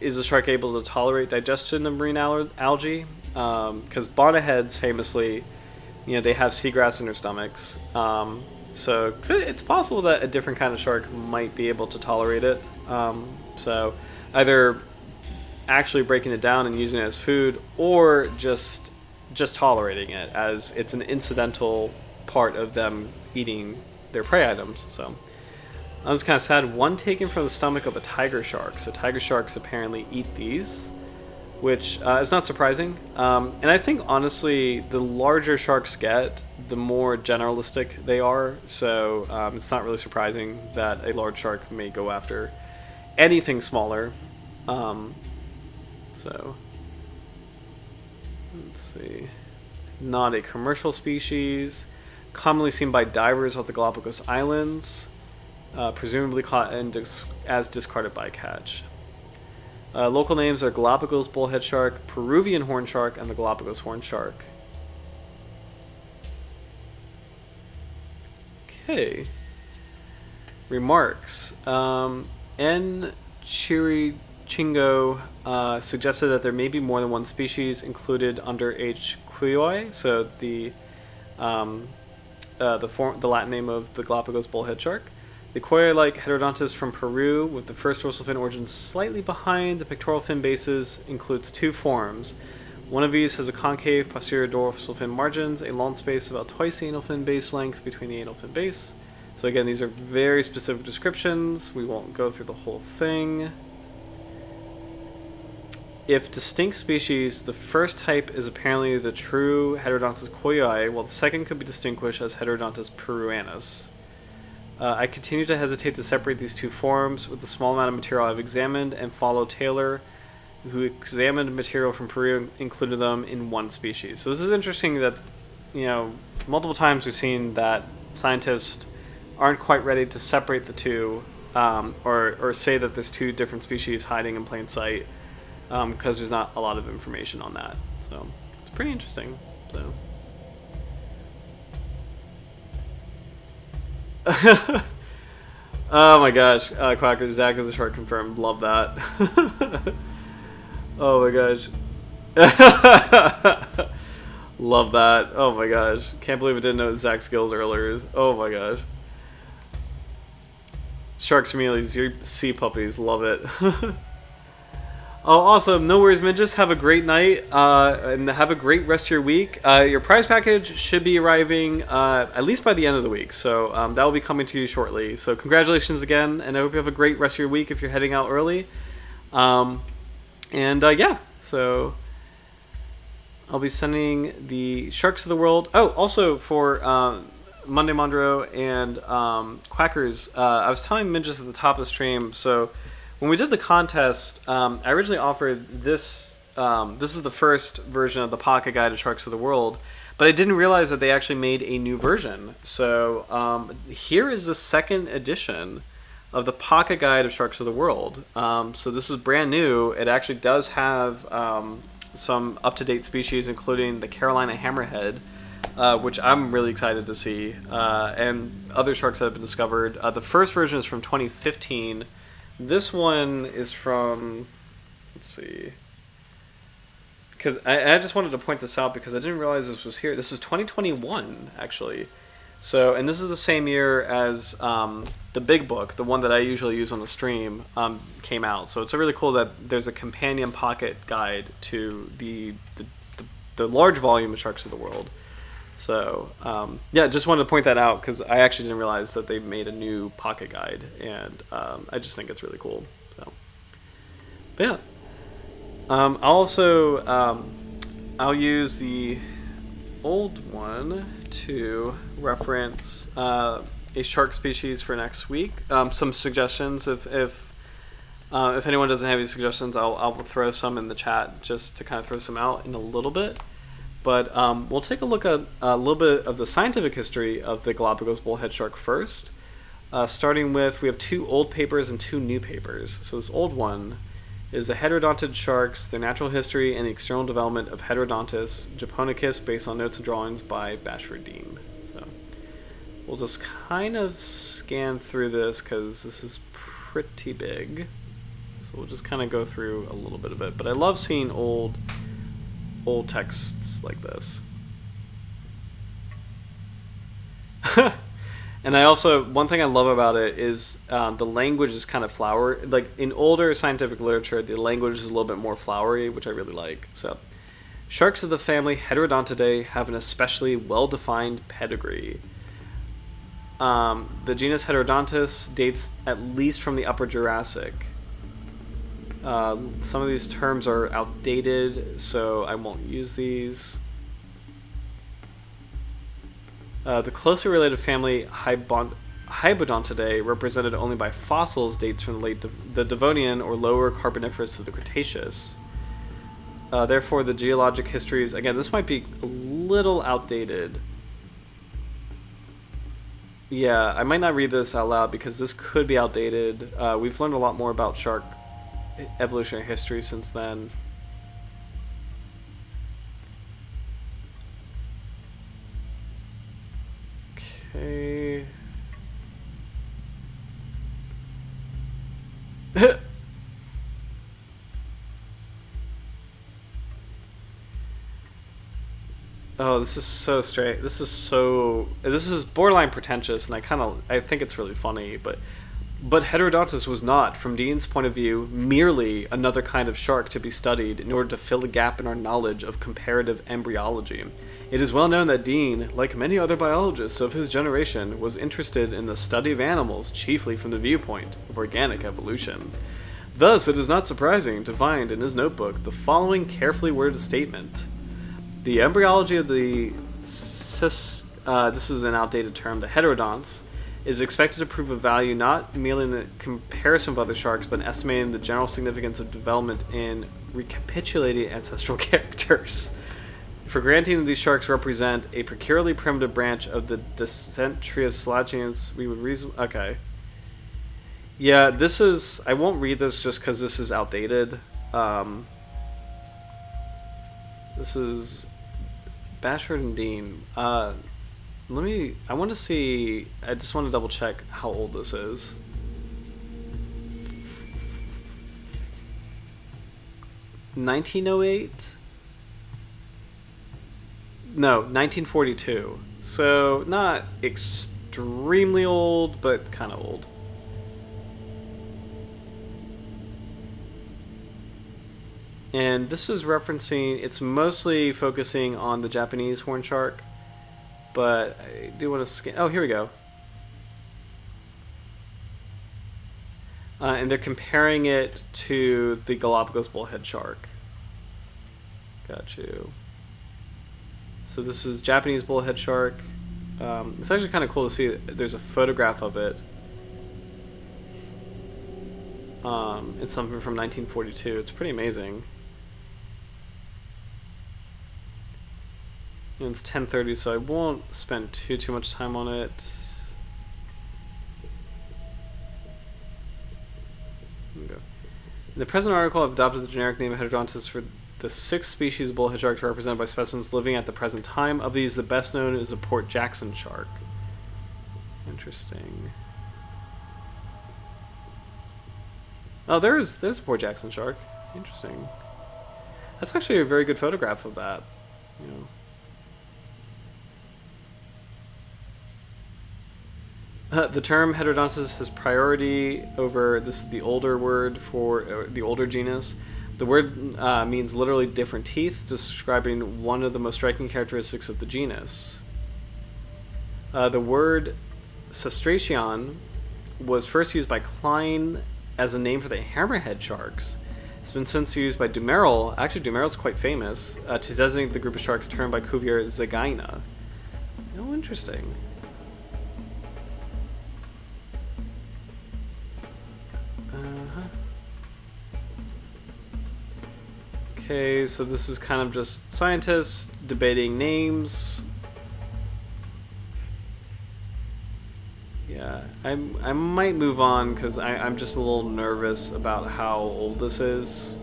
is the shark able to tolerate digestion of marine algae? Because bonnetheads famously, they have seagrass in their stomachs. So it's possible that a different kind of shark might be able to tolerate it. So either actually breaking it down and using it as food, or just tolerating it as it's an incidental part of them eating their prey items. So I was kind of sad. One taken from the stomach of a tiger shark. So tiger sharks apparently eat these, which is not surprising. And I think, honestly, the larger sharks get, the more generalistic they are. So it's not really surprising that a large shark may go after anything smaller. So let's see. Not a commercial species. Commonly seen by divers off the Galapagos Islands. Presumably caught as discarded by catch. Local names are Galapagos Bullhead Shark, Peruvian Horn Shark, and the Galapagos Horn Shark. Okay. Remarks. N. Chirichingo suggested that there may be more than one species included under H. quoyi, so the Latin name of the Galapagos Bullhead Shark. The quoyi-like Heterodontus from Peru, with the first dorsal fin origin slightly behind the pectoral fin bases, includes two forms. One of these has a concave posterior dorsal fin margins, a long space about twice the anal fin base length between the anal fin base. So again, these are very specific descriptions. We won't go through the whole thing. If distinct species, the first type is apparently the true Heterodontus quoyi, while the second could be distinguished as Heterodontus peruanus. I continue to hesitate to separate these two forms with the small amount of material I've examined, and follow Taylor, who examined material from Peru and included them in one species. So this is interesting that, multiple times we've seen that scientists aren't quite ready to separate the two. or say that there's two different species hiding in plain sight, because there's not a lot of information on that. So it's pretty interesting. So. Oh my gosh, Quacker, Zach is a shark confirmed. Love that. Oh my gosh. Love that. Oh my gosh. Can't believe I didn't know Zach's skills earlier. Oh my gosh. Sharks Mealies, your sea puppies. Love it. Oh, awesome. No worries, man. Just have a great night, and have a great rest of your week. Your prize package should be arriving at least by the end of the week, so that will be coming to you shortly. So congratulations again, and I hope you have a great rest of your week if you're heading out early. Yeah, so I'll be sending the Sharks of the World. Oh, also for Monday Mondro and Quackers, I was telling Minjas at the top of the stream, so when we did the contest, I originally offered this. This is the first version of the Pocket Guide to Sharks of the World, but I didn't realize that they actually made a new version. So here is the second edition of the Pocket Guide of Sharks of the World. So this is brand new. It actually does have some up-to-date species, including the Carolina hammerhead, which I'm really excited to see, and other sharks that have been discovered. The first version is from 2015. This one is from, let's see, because I just wanted to point this out because I didn't realize this was here. This is 2021, actually. So, and this is the same year as the big book, the one that I usually use on the stream, came out. So it's really cool that there's a companion pocket guide to the large volume of Sharks of the World. So, yeah, just wanted to point that out because I actually didn't realize that they made a new pocket guide, and I just think it's really cool. So, but yeah, I'll also I'll use the old one to reference a shark species for next week. Some suggestions, if anyone doesn't have any suggestions, I'll throw some in the chat just to kind of throw some out in a little bit. But we'll take a look at a little bit of the scientific history of the Galapagos Bullhead Shark first. Starting with, we have 2 old papers and 2 new papers. So this old one is the Heterodontid sharks, their natural history, and the external development of Heterodontus japonicus, based on notes and drawings by Bashford Dean. So we'll just kind of scan through this because this is pretty big. So we'll just kind of go through a little bit of it. But I love seeing old texts like this. And I also, one thing I love about it is the language is kind of flowery. Like in older scientific literature, the language is a little bit more flowery, which I really like. So, sharks of the family Heterodontidae have an especially well-defined pedigree. The genus Heterodontus dates at least from the Upper Jurassic. Some of these terms are outdated, so I won't use these. The closely related family Hybodontidae, represented only by fossils, dates from the Devonian or lower Carboniferous to the Cretaceous. Therefore, the geologic histories, again, this might be a little outdated. Yeah, I might not read this out loud because this could be outdated. We've learned a lot more about shark evolutionary history since then. Okay. Oh, this is so straight. This is borderline pretentious, and I think it's really funny, but Heterodontus was not, from Dean's point of view, merely another kind of shark to be studied in order to fill a gap in our knowledge of comparative embryology. It is well known that Dean, like many other biologists of his generation, was interested in the study of animals chiefly from the viewpoint of organic evolution. Thus, it is not surprising to find in his notebook the following carefully worded statement. The embryology of the this is an outdated term, the heterodonts, is expected to prove of value not merely in the comparison of other sharks, but in estimating the general significance of development in recapitulating ancestral characters. For granting that these sharks represent a peculiarly primitive branch of the Descentrius selagians, we would reason... Okay. Yeah, this is. I won't read this just because this is outdated. This is Bashford and Dean. Let me. I want to see. I just want to double check how old this is. (1908) No, 1942. So not extremely old, but kind of old. And this is referencing. It's mostly focusing on the Japanese horn shark, but I do want to scan. Oh, here we go. And they're comparing it to the Galapagos Bullhead Shark. Got you. So this is Japanese Bullhead Shark. It's actually kind of cool to see. There's a photograph of it. It's something from 1942. It's pretty amazing. And it's 10:30, so I won't spend too much time on it. In the present article, I've adopted the generic name of Heterodontus for the 6 species of bullhead sharks represented by specimens living at the present time. Of these, the best known is the Port Jackson shark. Interesting. Oh, there's a Port Jackson shark. Interesting. That's actually a very good photograph of that. You know. The term Heterodontus has priority over, this is the older word for the older genus. The word means literally different teeth, describing one of the most striking characteristics of the genus. The word cestracean was first used by Klein as a name for the hammerhead sharks. It's been since used by Dumeril, actually Dumeril's quite famous, to designate the group of sharks termed by Cuvier Zagaina. Oh, interesting. Okay, so this is kind of just scientists debating names. Yeah, I might move on because I'm just a little nervous about how old this is.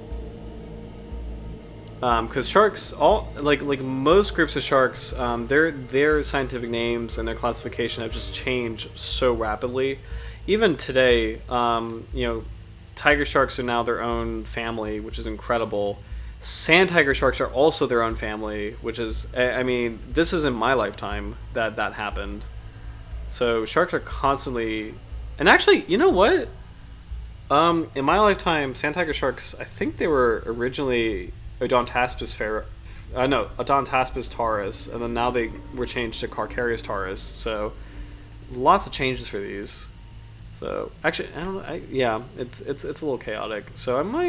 Because sharks, like most groups of sharks, their scientific names and their classification have just changed so rapidly. Even today, tiger sharks are now their own family, which is incredible. Sand tiger sharks are also their own family, which is, I mean, this is in my lifetime that happened. So sharks are constantly, and actually, you know what? In my lifetime, sand tiger sharks, I think they were originally Odontaspis Odontaspis taurus, and then now they were changed to Carcharias taurus. So lots of changes for these. So actually, I don't know. Yeah, it's a little chaotic. So I might.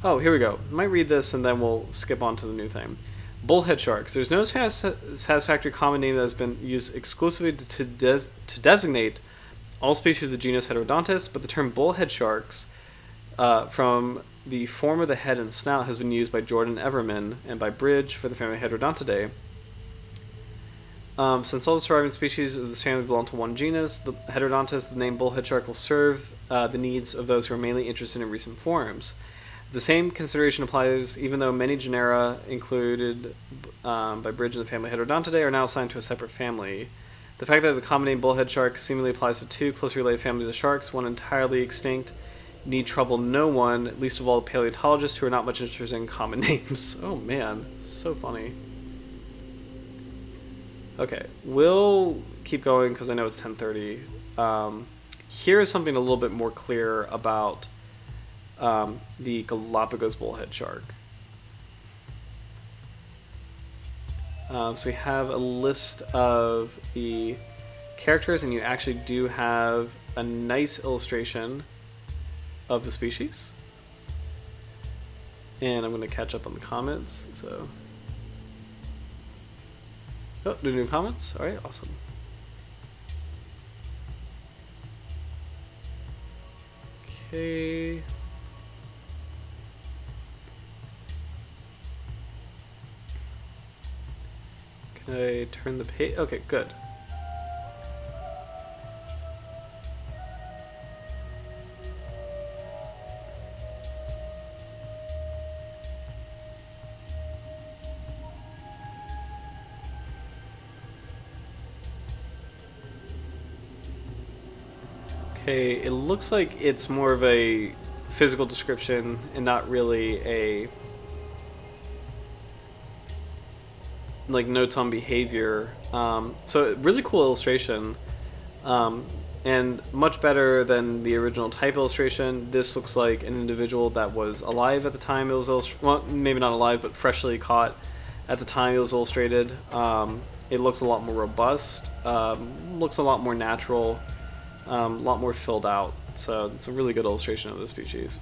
Oh, here we go. I might read this and then we'll skip on to the new thing. Bullhead sharks. There's no satisfactory common name that has been used exclusively to designate all species of the genus Heterodontus, but the term bullhead sharks, from the form of the head and snout, has been used by Jordan Everman and by Bridge for the family Heterodontidae. Since all the surviving species of this family belong to one genus, the Heterodontus, the name bullhead shark will serve the needs of those who are mainly interested in recent forms. The same consideration applies even though many genera included by Bridge in the family Heterodontidae are now assigned to a separate family. The fact that the common name bullhead shark seemingly applies to 2 closely related families of sharks, one entirely extinct, need trouble no one, least of all paleontologists who are not much interested in common names. Oh man, so funny. Okay, we'll keep going because I know it's 10:30. Here is something a little bit more clear about the Galapagos Bullhead Shark. So we have a list of the characters, and you actually do have a nice illustration of the species. And I'm going to catch up on the comments. So, oh, no new comments. All right, awesome. Okay. Can I turn the page? Okay, good. Okay, it looks like it's more of a physical description and not really a like notes on behavior. So really cool illustration, and much better than the original type illustration. This looks like an individual that was alive at the time it was illustrated. Well, maybe not alive, but freshly caught at the time it was illustrated. It looks a lot more robust, looks a lot more natural, a lot more filled out. So it's a really good illustration of the species.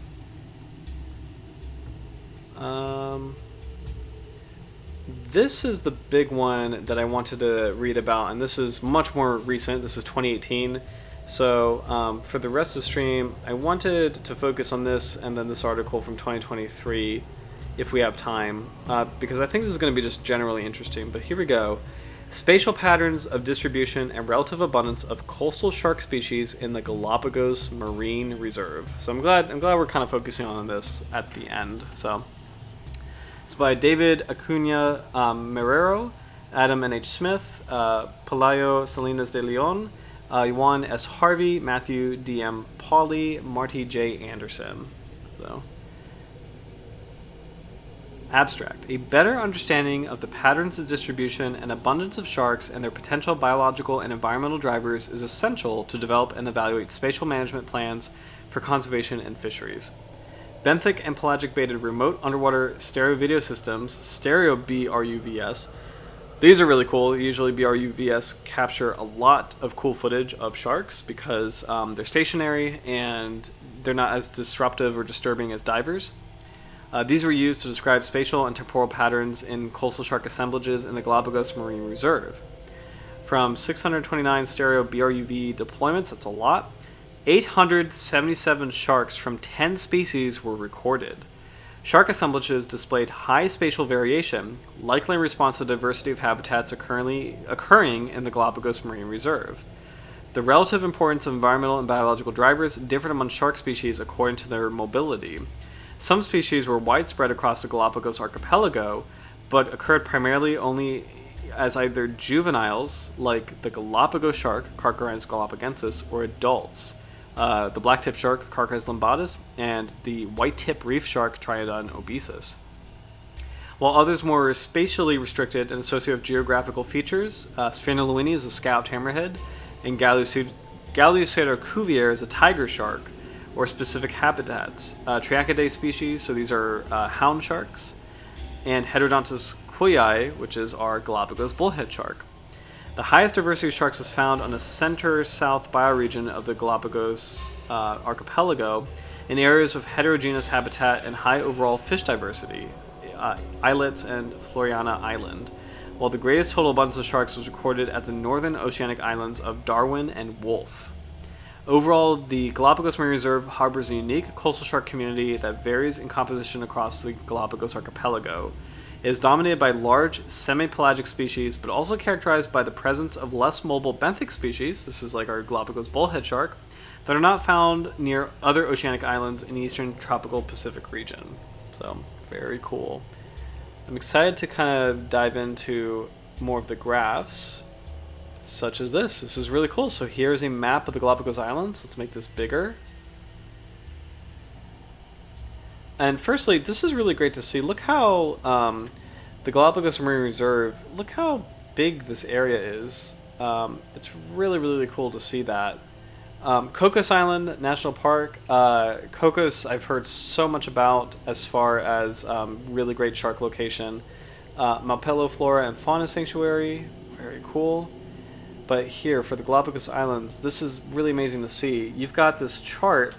This is the big one that I wanted to read about, and this is much more recent. This is 2018. So for the rest of the stream, I wanted to focus on this and then this article from 2023 if we have time, because I think this is going to be just generally interesting. But here we go. Spatial patterns of distribution and relative abundance of coastal shark species in the Galapagos Marine Reserve. So I'm glad we're kind of focusing on this at the end. So it's by David Acuna Marrero, Adam N.H. Smith, Pelayo Salinas de Leon, Juan S. Harvey, Matthew D.M. Pauley, Marty J. Anderson. So, abstract. A better understanding of the patterns of distribution and abundance of sharks and their potential biological and environmental drivers is essential to develop and evaluate spatial management plans for conservation and fisheries. Benthic and pelagic baited remote underwater stereo video systems, stereo BRUVS. These are really cool. Usually BRUVS capture a lot of cool footage of sharks because they're stationary and they're not as disruptive or disturbing as divers. These were used to describe spatial and temporal patterns in coastal shark assemblages in the Galapagos Marine Reserve. From 629 stereo BRUV deployments, that's a lot, 877 sharks from 10 species were recorded. Shark assemblages displayed high spatial variation, likely in response to the diversity of habitats occurring in the Galapagos Marine Reserve. The relative importance of environmental and biological drivers differed among shark species according to their mobility. Some species were widespread across the Galapagos archipelago, but occurred primarily only as either juveniles, like the Galapagos shark, Carcharodontus galapagensis, or adults, the blacktip shark, Carcharodontus lombatus, and the white-tip reef shark, Triodon obesus. While others more spatially restricted and associated with geographical features, Sphenolewini is a scalloped hammerhead, and Galeocetor cuvier is a tiger shark, or specific habitats. Triachidae species, so these are hound sharks, and Heterodontus quoyi, which is our Galapagos Bullhead Shark. The highest diversity of sharks was found on the center-south bioregion of the Galapagos archipelago in areas of heterogeneous habitat and high overall fish diversity, islets and Floriana Island, while the greatest total abundance of sharks was recorded at the northern oceanic islands of Darwin and Wolf. Overall, the Galapagos Marine Reserve harbors a unique coastal shark community that varies in composition across the Galapagos archipelago. It is dominated by large, semi-pelagic species, but also characterized by the presence of less mobile benthic species, this is like our Galapagos bullhead shark, that are not found near other oceanic islands in the eastern tropical Pacific region. So, very cool. I'm excited to kind of dive into more of the graphs, such as this. This is really cool. So here's a map of the Galapagos Islands. Let's make this bigger. And firstly, this is really great to see. Look how the Galapagos Marine Reserve, look how big this area is. It's really, really cool to see that. Cocos Island National Park. Cocos I've heard so much about as far as really great shark location. Malpelo Flora and Fauna Sanctuary. Very cool. But here, for the Galapagos Islands, this is really amazing to see. You've got this chart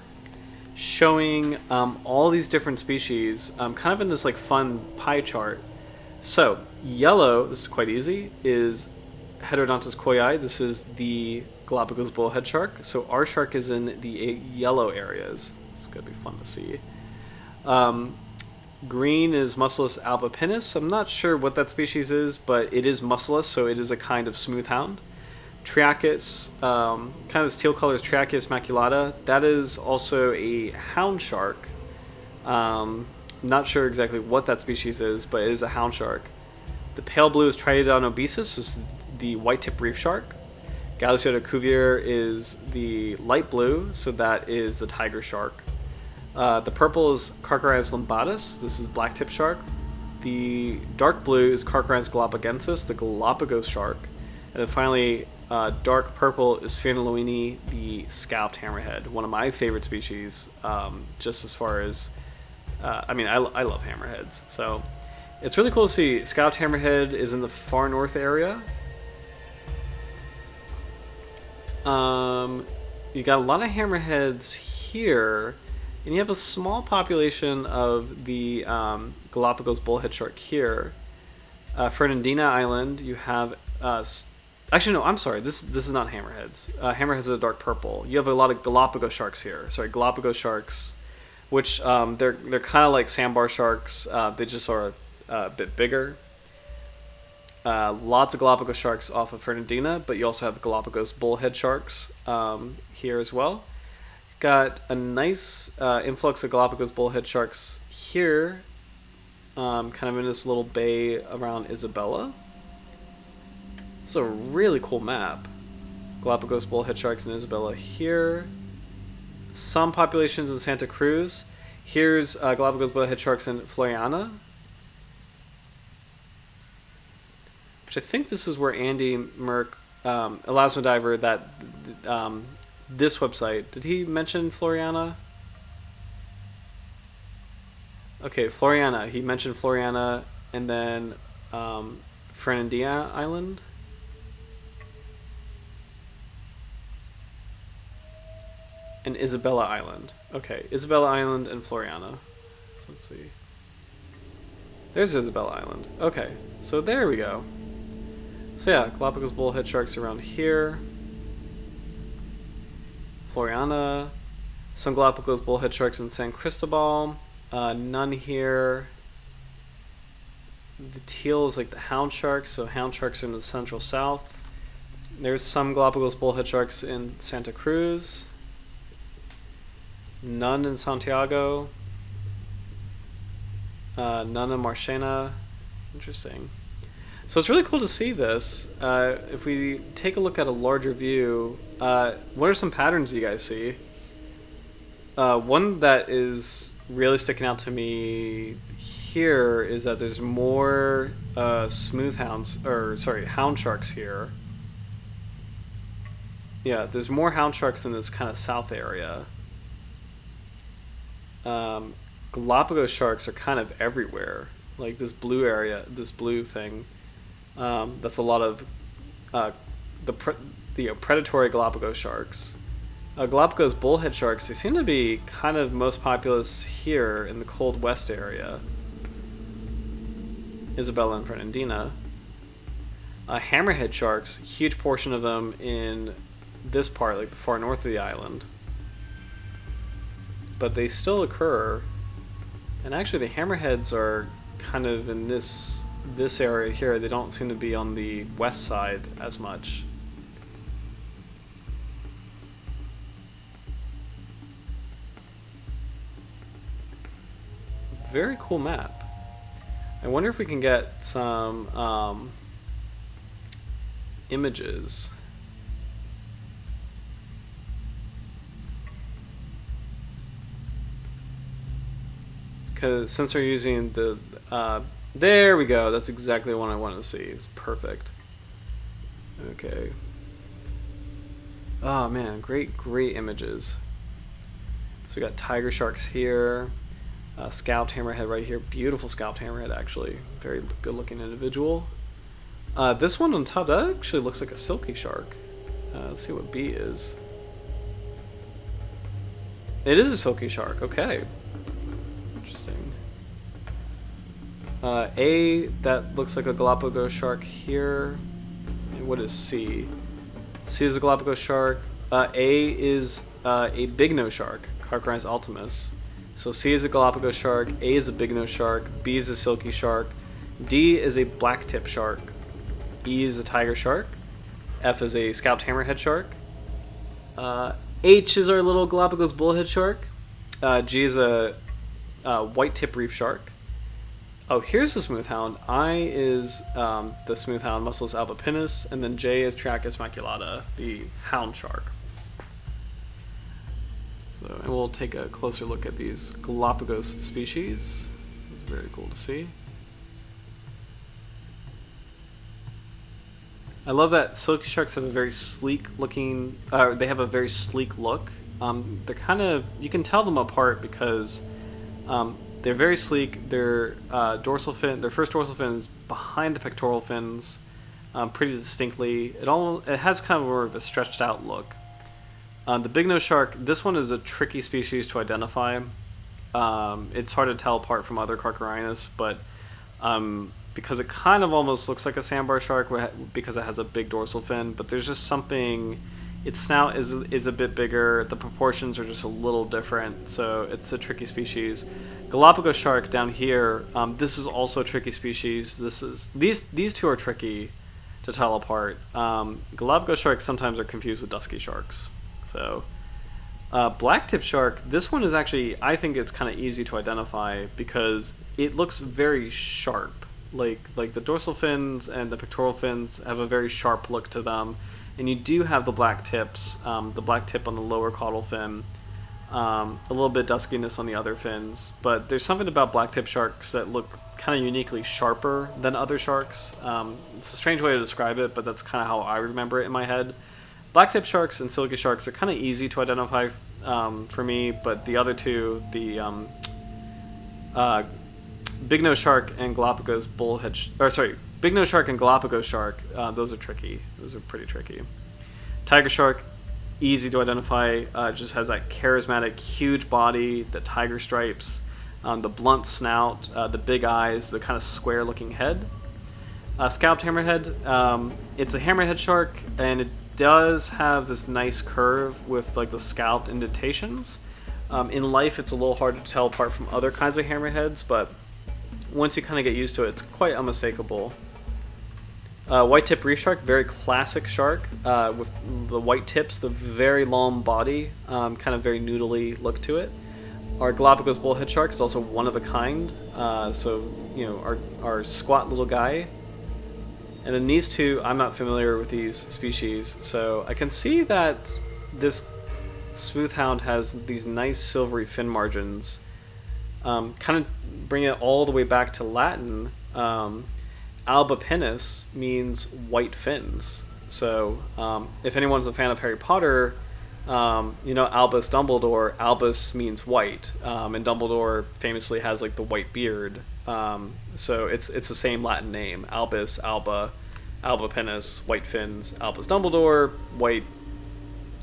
showing all these different species, kind of in this like fun pie chart. So, yellow, this is quite easy, is Heterodontus quoyi. This is the Galapagos Bullhead Shark. So our shark is in the yellow areas. It's going to be fun to see. Green is Musculus albopinus. I'm not sure what that species is, but it is musculus, so it is a kind of smooth hound. Triachis, kind of this teal color is Triachis maculata. That is also a hound shark. Not sure exactly what that species is, but it is a hound shark. The pale blue is Triodon obesus, is the white tip reef shark. Galapagos Cuvier is the light blue, so that is the tiger shark. The purple is Carcharodontus lombatus. This is blacktip shark. The dark blue is Carcharodontus galapagensis, the Galapagos shark. And then finally, dark purple is Phenolini, the scalped hammerhead. One of my favorite species, just as far as... I love hammerheads. So it's really cool to see. Scalped hammerhead is in the far north area. You got a lot of hammerheads here, and you have a small population of the Galapagos Bullhead Shark here. Fernandina Island, you have... actually, no, I'm sorry. This is not hammerheads. Hammerheads are dark purple. You have a lot of Galapagos sharks here. Sorry, Galapagos sharks, which they're kind of like sandbar sharks. They just are a bit bigger. Lots of Galapagos sharks off of Fernandina, but you also have Galapagos Bullhead Sharks here as well. Got a nice influx of Galapagos Bullhead Sharks here, kind of in this little bay around Isabella. It's a really cool map. Galapagos Bullhead Sharks in Isabella here. Some populations in Santa Cruz. Here's Galapagos Bullhead Sharks in Floriana, which I think this is where Andy Merck, Elasmo Diver, that this website, did he mention Floriana? Okay, Floriana. He mentioned Floriana, and then Fernandina Island. And Isabella Island. Okay, Isabella Island and Floriana. So let's see. There's Isabella Island. Okay, so there we go. So yeah, Galapagos Bullhead Sharks around here. Floriana. Some Galapagos Bullhead Sharks in San Cristobal. None here. The teal is like the hound sharks, so hound sharks are in the central south. There's some Galapagos Bullhead Sharks in Santa Cruz. None in Santiago. None in Marchena. Interesting. So it's really cool to see this. If we take a look at a larger view, what are some patterns you guys see? One that is really sticking out to me here is that there's more hound sharks here. Yeah, there's more hound sharks in this kind of south area. Galapagos sharks are kind of everywhere. Like this blue area, this blue thing. That's a lot of the predatory Galapagos sharks. Galapagos bullhead sharks, they seem to be kind of most populous here in the cold west area. Isabella and Fernandina. Hammerhead sharks, huge portion of them in this part, like the far north of the island. But they still occur. And actually the hammerheads are kind of in this area here. They don't seem to be on the west side as much. Very cool map. I wonder if we can get some images. Because since we're using the there we go. That's exactly what I wanted to see. It's perfect. Okay. Oh man, great images. So we got tiger sharks here. Scalped hammerhead right here. Beautiful scalped hammerhead, actually. Very good looking individual. This one on top, that actually looks like a silky shark. Let's see what B is. It is a silky shark. Okay. Interesting. A, that looks like a Galapagos shark here. And what is C? C is a Galapagos shark. A is a big nose shark, Carcharodontus ultimus. So C is a Galapagos shark, A is a big nose shark, B is a silky shark, D is a black tip shark, E is a tiger shark, F is a scalped hammerhead shark, H is our little Galapagos bullhead shark, G is a white tip reef shark, Oh, here's the smoothhound. I is the smoothhound, Muscles albipinnus, and then J is Triachus maculata, the hound shark. So, and we'll take a closer look at these Galapagos species. This is very cool to see. I love that silky sharks have a very sleek looking, they have a very sleek look. They're kind of, you can tell them apart because they're very sleek. Their dorsal fin, their first dorsal fin is behind the pectoral fins, pretty distinctly. It has kind of more of a stretched out look. The big nose shark, this one is a tricky species to identify. It's hard to tell apart from other Carcharodontus, but because it kind of almost looks like a sandbar shark because it has a big dorsal fin, but there's just something, its snout is a bit bigger, the proportions are just a little different, so it's a tricky species. Galapagos shark down here, this is also a tricky species. These two are tricky to tell apart. Galapagos sharks sometimes are confused with dusky sharks. So, blacktip shark, this one is actually, I think it's kind of easy to identify because it looks very sharp. Like the dorsal fins and the pectoral fins have a very sharp look to them, and you do have the black tips, the black tip on the lower caudal fin, a little bit duskiness on the other fins, but there's something about blacktip sharks that look kind of uniquely sharper than other sharks. It's a strange way to describe it, but that's kind of how I remember it in my head. Blacktip sharks and silky sharks are kind of easy to identify for me, but the other two, the big nose shark and Galapagos bullhead, big nose shark and Galapagos shark, those are tricky. Those are pretty tricky. Tiger shark, easy to identify. Just has that charismatic, huge body, the tiger stripes, the blunt snout, the big eyes, the kind of square-looking head. Scalped hammerhead. It's a hammerhead shark, and it does have this nice curve with like the scalped indentations. In life, it's a little hard to tell apart from other kinds of hammerheads, but once you kind of get used to it, it's quite unmistakable. White tip reef shark, very classic shark with the white tips, the very long body, kind of very noodly look to it. Our Galapagos bullhead shark is also one of a kind, so you know our squat little guy. And then these two, I'm not familiar with these species, so I can see that this smoothhound has these nice silvery fin margins. Kind of bring it all the way back to Latin. Albipinnus means white fins. So if anyone's a fan of Harry Potter, you know Albus Dumbledore. Albus means white, and Dumbledore famously has like the white beard. So it's the same Latin name: Albus, Alba, Albipinnus, white fins. Albus Dumbledore, white.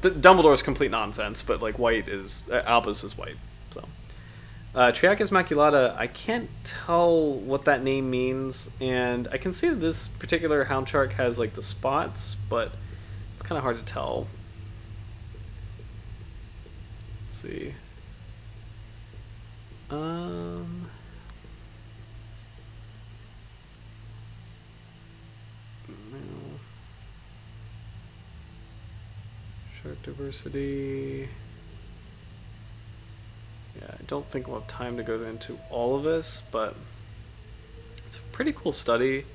Dumbledore is complete nonsense, but like white is Albus is white. So. Triachus maculata, I can't tell what that name means, and I can see that this particular hound shark has like the spots, but it's kind of hard to tell. Let's see. Shark diversity. Yeah, I don't think we'll have time to go into all of this, but it's a pretty cool study.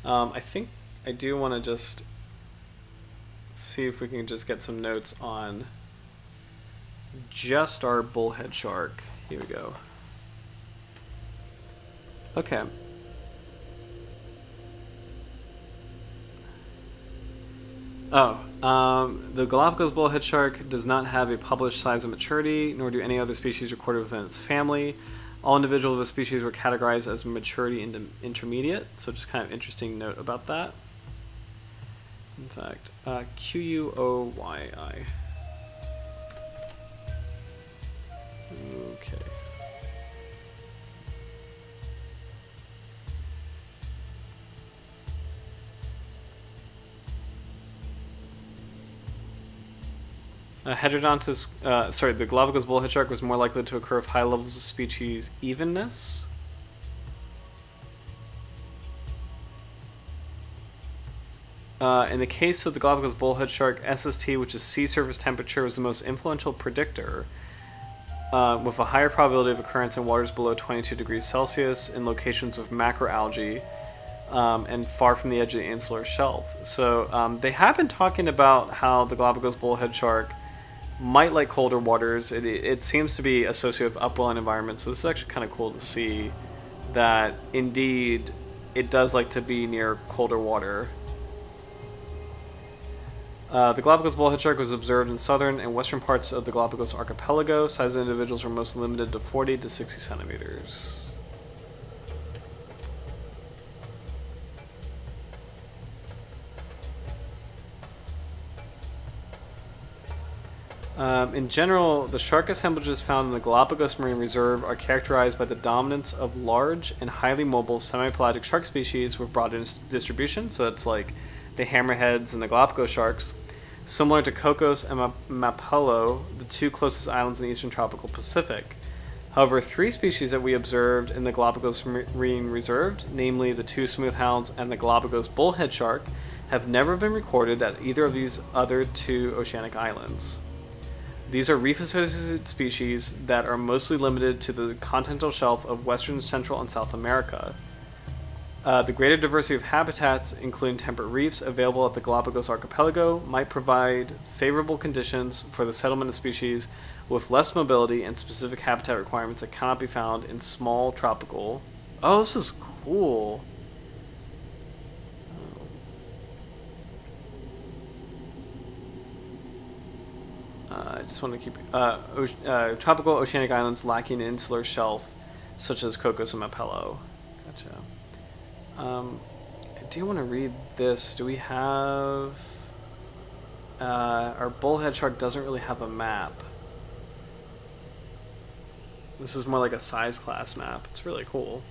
I think I do want to just see if we can just get some notes on just our bullhead shark. Here we go. Okay. The Galapagos bullhead shark does not have a published size of maturity, nor do any other species recorded within its family. All individuals of the species were categorized as maturity intermediate, so just kind of interesting note about that. In fact, Quoyi. Okay. Heterodontus, the Galapagos bullhead shark was more likely to occur with high levels of species evenness. In the case of the Galapagos bullhead shark, SST, which is sea surface temperature, was the most influential predictor. with a higher probability of occurrence in waters below 22 degrees Celsius in locations with macroalgae and far from the edge of the insular shelf. So they have been talking about how the Galapagos bullhead shark might like colder waters. It seems to be associated with upwelling environments, so this is actually kind of cool to see that indeed it does like to be near colder water. The Galapagos bullhead shark was observed in southern and western parts of the Galapagos archipelago. Size of individuals were most limited to 40 to 60 centimeters. In general, the shark assemblages found in the Galapagos Marine Reserve are characterized by the dominance of large and highly mobile semi-pelagic shark species with broad distribution. So that's like the hammerheads and the Galapagos sharks, similar to Cocos and Mapello, the two closest islands in the eastern tropical Pacific. However, three species that we observed in the Galapagos Marine Reserve, namely the two smoothhounds and the Galapagos bullhead shark, have never been recorded at either of these other two oceanic islands. These are reef-associated species that are mostly limited to the continental shelf of western, central, and South America. The greater diversity of habitats, including temperate reefs, available at the Galapagos archipelago, might provide favorable conditions for the settlement of species with less mobility and specific habitat requirements that cannot be found in small tropical... Oh, this is cool. I just want to keep tropical oceanic islands lacking an insular shelf, such as Cocos and Mapello. Gotcha. I do want to read this. Do we have... our bullhead shark doesn't really have a map. This is more like a size class map. It's really cool.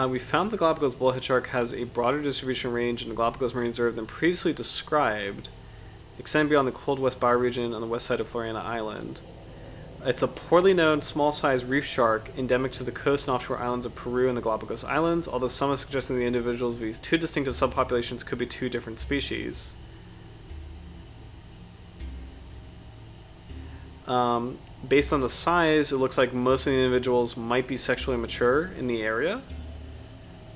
We found the Galapagos bullhead shark has a broader distribution range in the Galapagos Marine Reserve than previously described, extending beyond the cold west bioregion on the west side of Floriana Island. It's a poorly known, small-sized reef shark endemic to the coast and offshore islands of Peru and the Galapagos Islands, although some have suggested the individuals of these two distinctive subpopulations could be two different species. Based on the size, it looks like most of the individuals might be sexually mature in the area.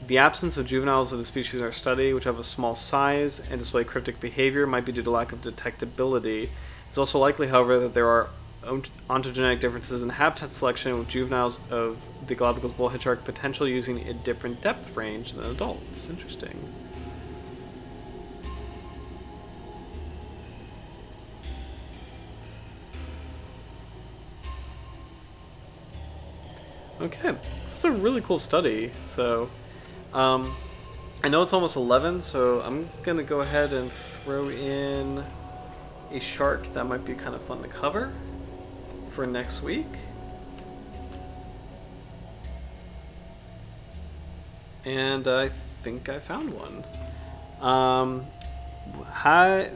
The absence of juveniles of the species in our study, which have a small size and display cryptic behavior, might be due to lack of detectability. It's also likely, however, that there are ontogenetic differences in habitat selection, with juveniles of the Galapagos bullhead shark potentially using a different depth range than adults. Interesting. Okay, this is a really cool study. So, I know it's almost 11, so I'm going to go ahead and throw in a shark that might be kind of fun to cover for next week. And I think I found one.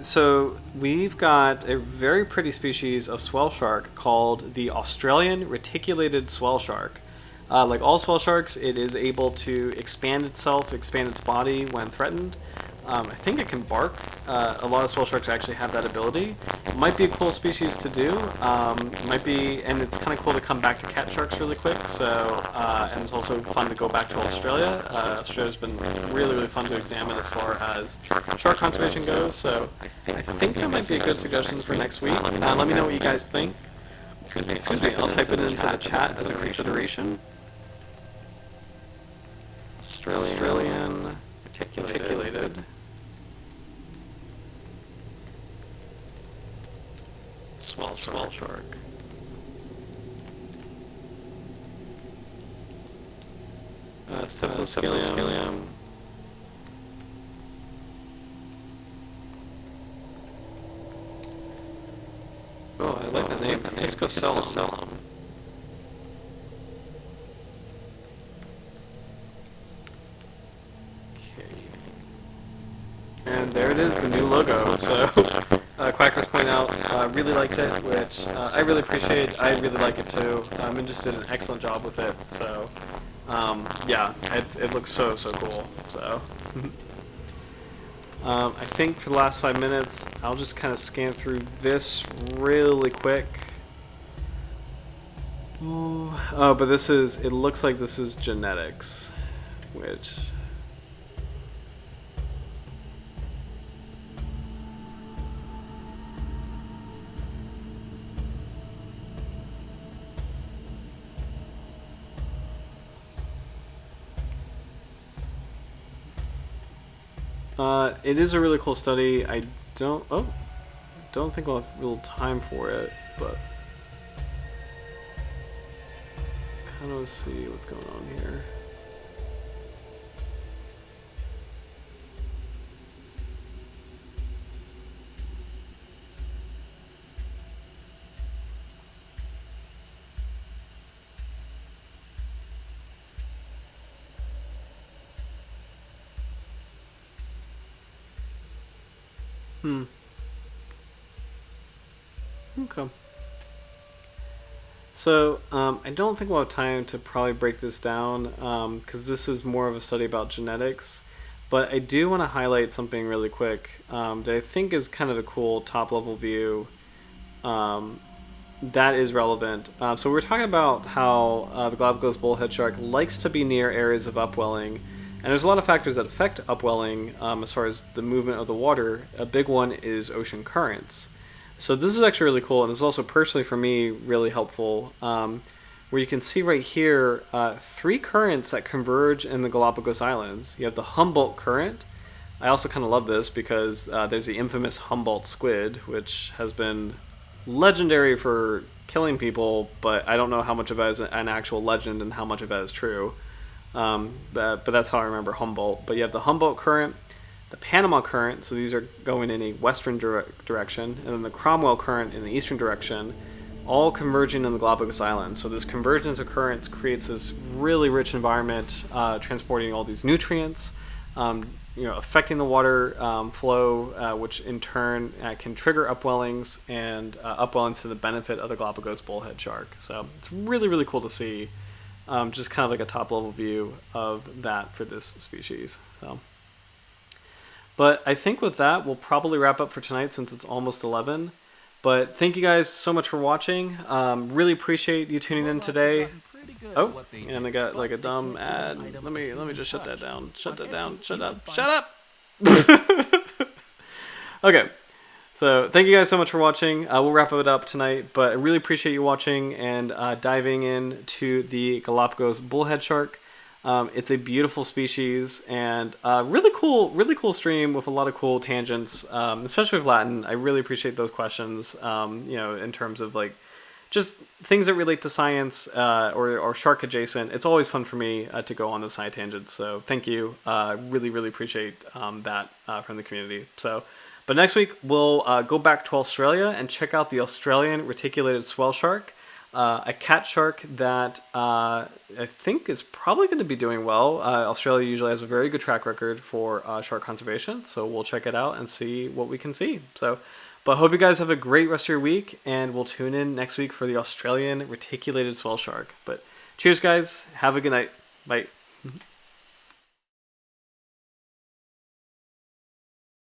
So we've got a very pretty species of swell shark called the Australian reticulated swell shark. Like all swell sharks, it is able to expand itself, expand its body when threatened. I think it can bark. A lot of swell sharks actually have that ability. It might be a cool species to do. Might be, and it's kind of cool to come back to cat sharks really quick. So, and it's also fun to go back to Australia. Australia's been really, really fun to examine as far as shark conservation goes. So, I think that might be a good suggestion for next week. Let me know what you guys think. Excuse me. I'll type it into the chat as a consideration. Australian reticulated swell shark. Cephalosphylium. Oh, I like that name. Iscoscellum. And there it is, the new logo. So, Quackers point out, really really liked it, which I really appreciate. I really like it too. Minja just did an excellent job with it. So yeah, it looks so cool. So I think for the last 5 minutes, I'll just kind of scan through this really quick. Oh, but this is, it looks like this is genetics, which... it is a really cool study. I don't think we'll have real time for it, but kind of see what's going on here. Okay. So, I don't think we'll have time to probably break this down, because this is more of a study about genetics, but I do want to highlight something really quick that I think is kind of a cool top-level view that is relevant. So we're talking about how the Galapagos Bullhead Shark likes to be near areas of upwelling, and there's a lot of factors that affect upwelling as far as the movement of the water. A big one is ocean currents. So this is actually really cool, and this is also personally for me really helpful, where you can see right here 3 currents that converge in the Galapagos Islands. You have the Humboldt current. I also kind of love this because there's the infamous Humboldt squid, which has been legendary for killing people, but I don't know how much of it is an actual legend and how much of it is true. But that's how I remember Humboldt. But you have the Humboldt current, the Panama current, so these are going in a western direction, and then the Cromwell current in the eastern direction, all converging in the Galapagos Islands. So this convergence of currents creates this really rich environment, transporting all these nutrients, affecting the water flow, which in turn can trigger upwellings, and upwellings to the benefit of the Galapagos Bullhead Shark. So it's really cool to see, just kind of like a top-level view of that for this species. So. But I think with that, we'll probably wrap up for tonight since it's almost 11. But thank you guys so much for watching. Really appreciate you tuning in today. Oh, and I got like a dumb ad. Let me just shut that down. Shut that down. Shut up. Shut up! Okay. So thank you guys so much for watching. We'll wrap it up tonight. But I really appreciate you watching and diving into the Galapagos Bullhead Shark. It's a beautiful species and really cool stream with a lot of cool tangents, especially with Latin. I really appreciate those questions, in terms of like just things that relate to science or shark adjacent. It's always fun for me to go on those side tangents. So thank you. Really appreciate that from the community. So, but next week we'll go back to Australia and check out the Australian reticulated swell shark. A cat shark that I think is probably going to be doing well. Australia usually has a very good track record for shark conservation, so we'll check it out and see what we can see. So, but hope you guys have a great rest of your week, and we'll tune in next week for the Australian reticulated swell shark. But cheers, guys. Have a good night. Bye.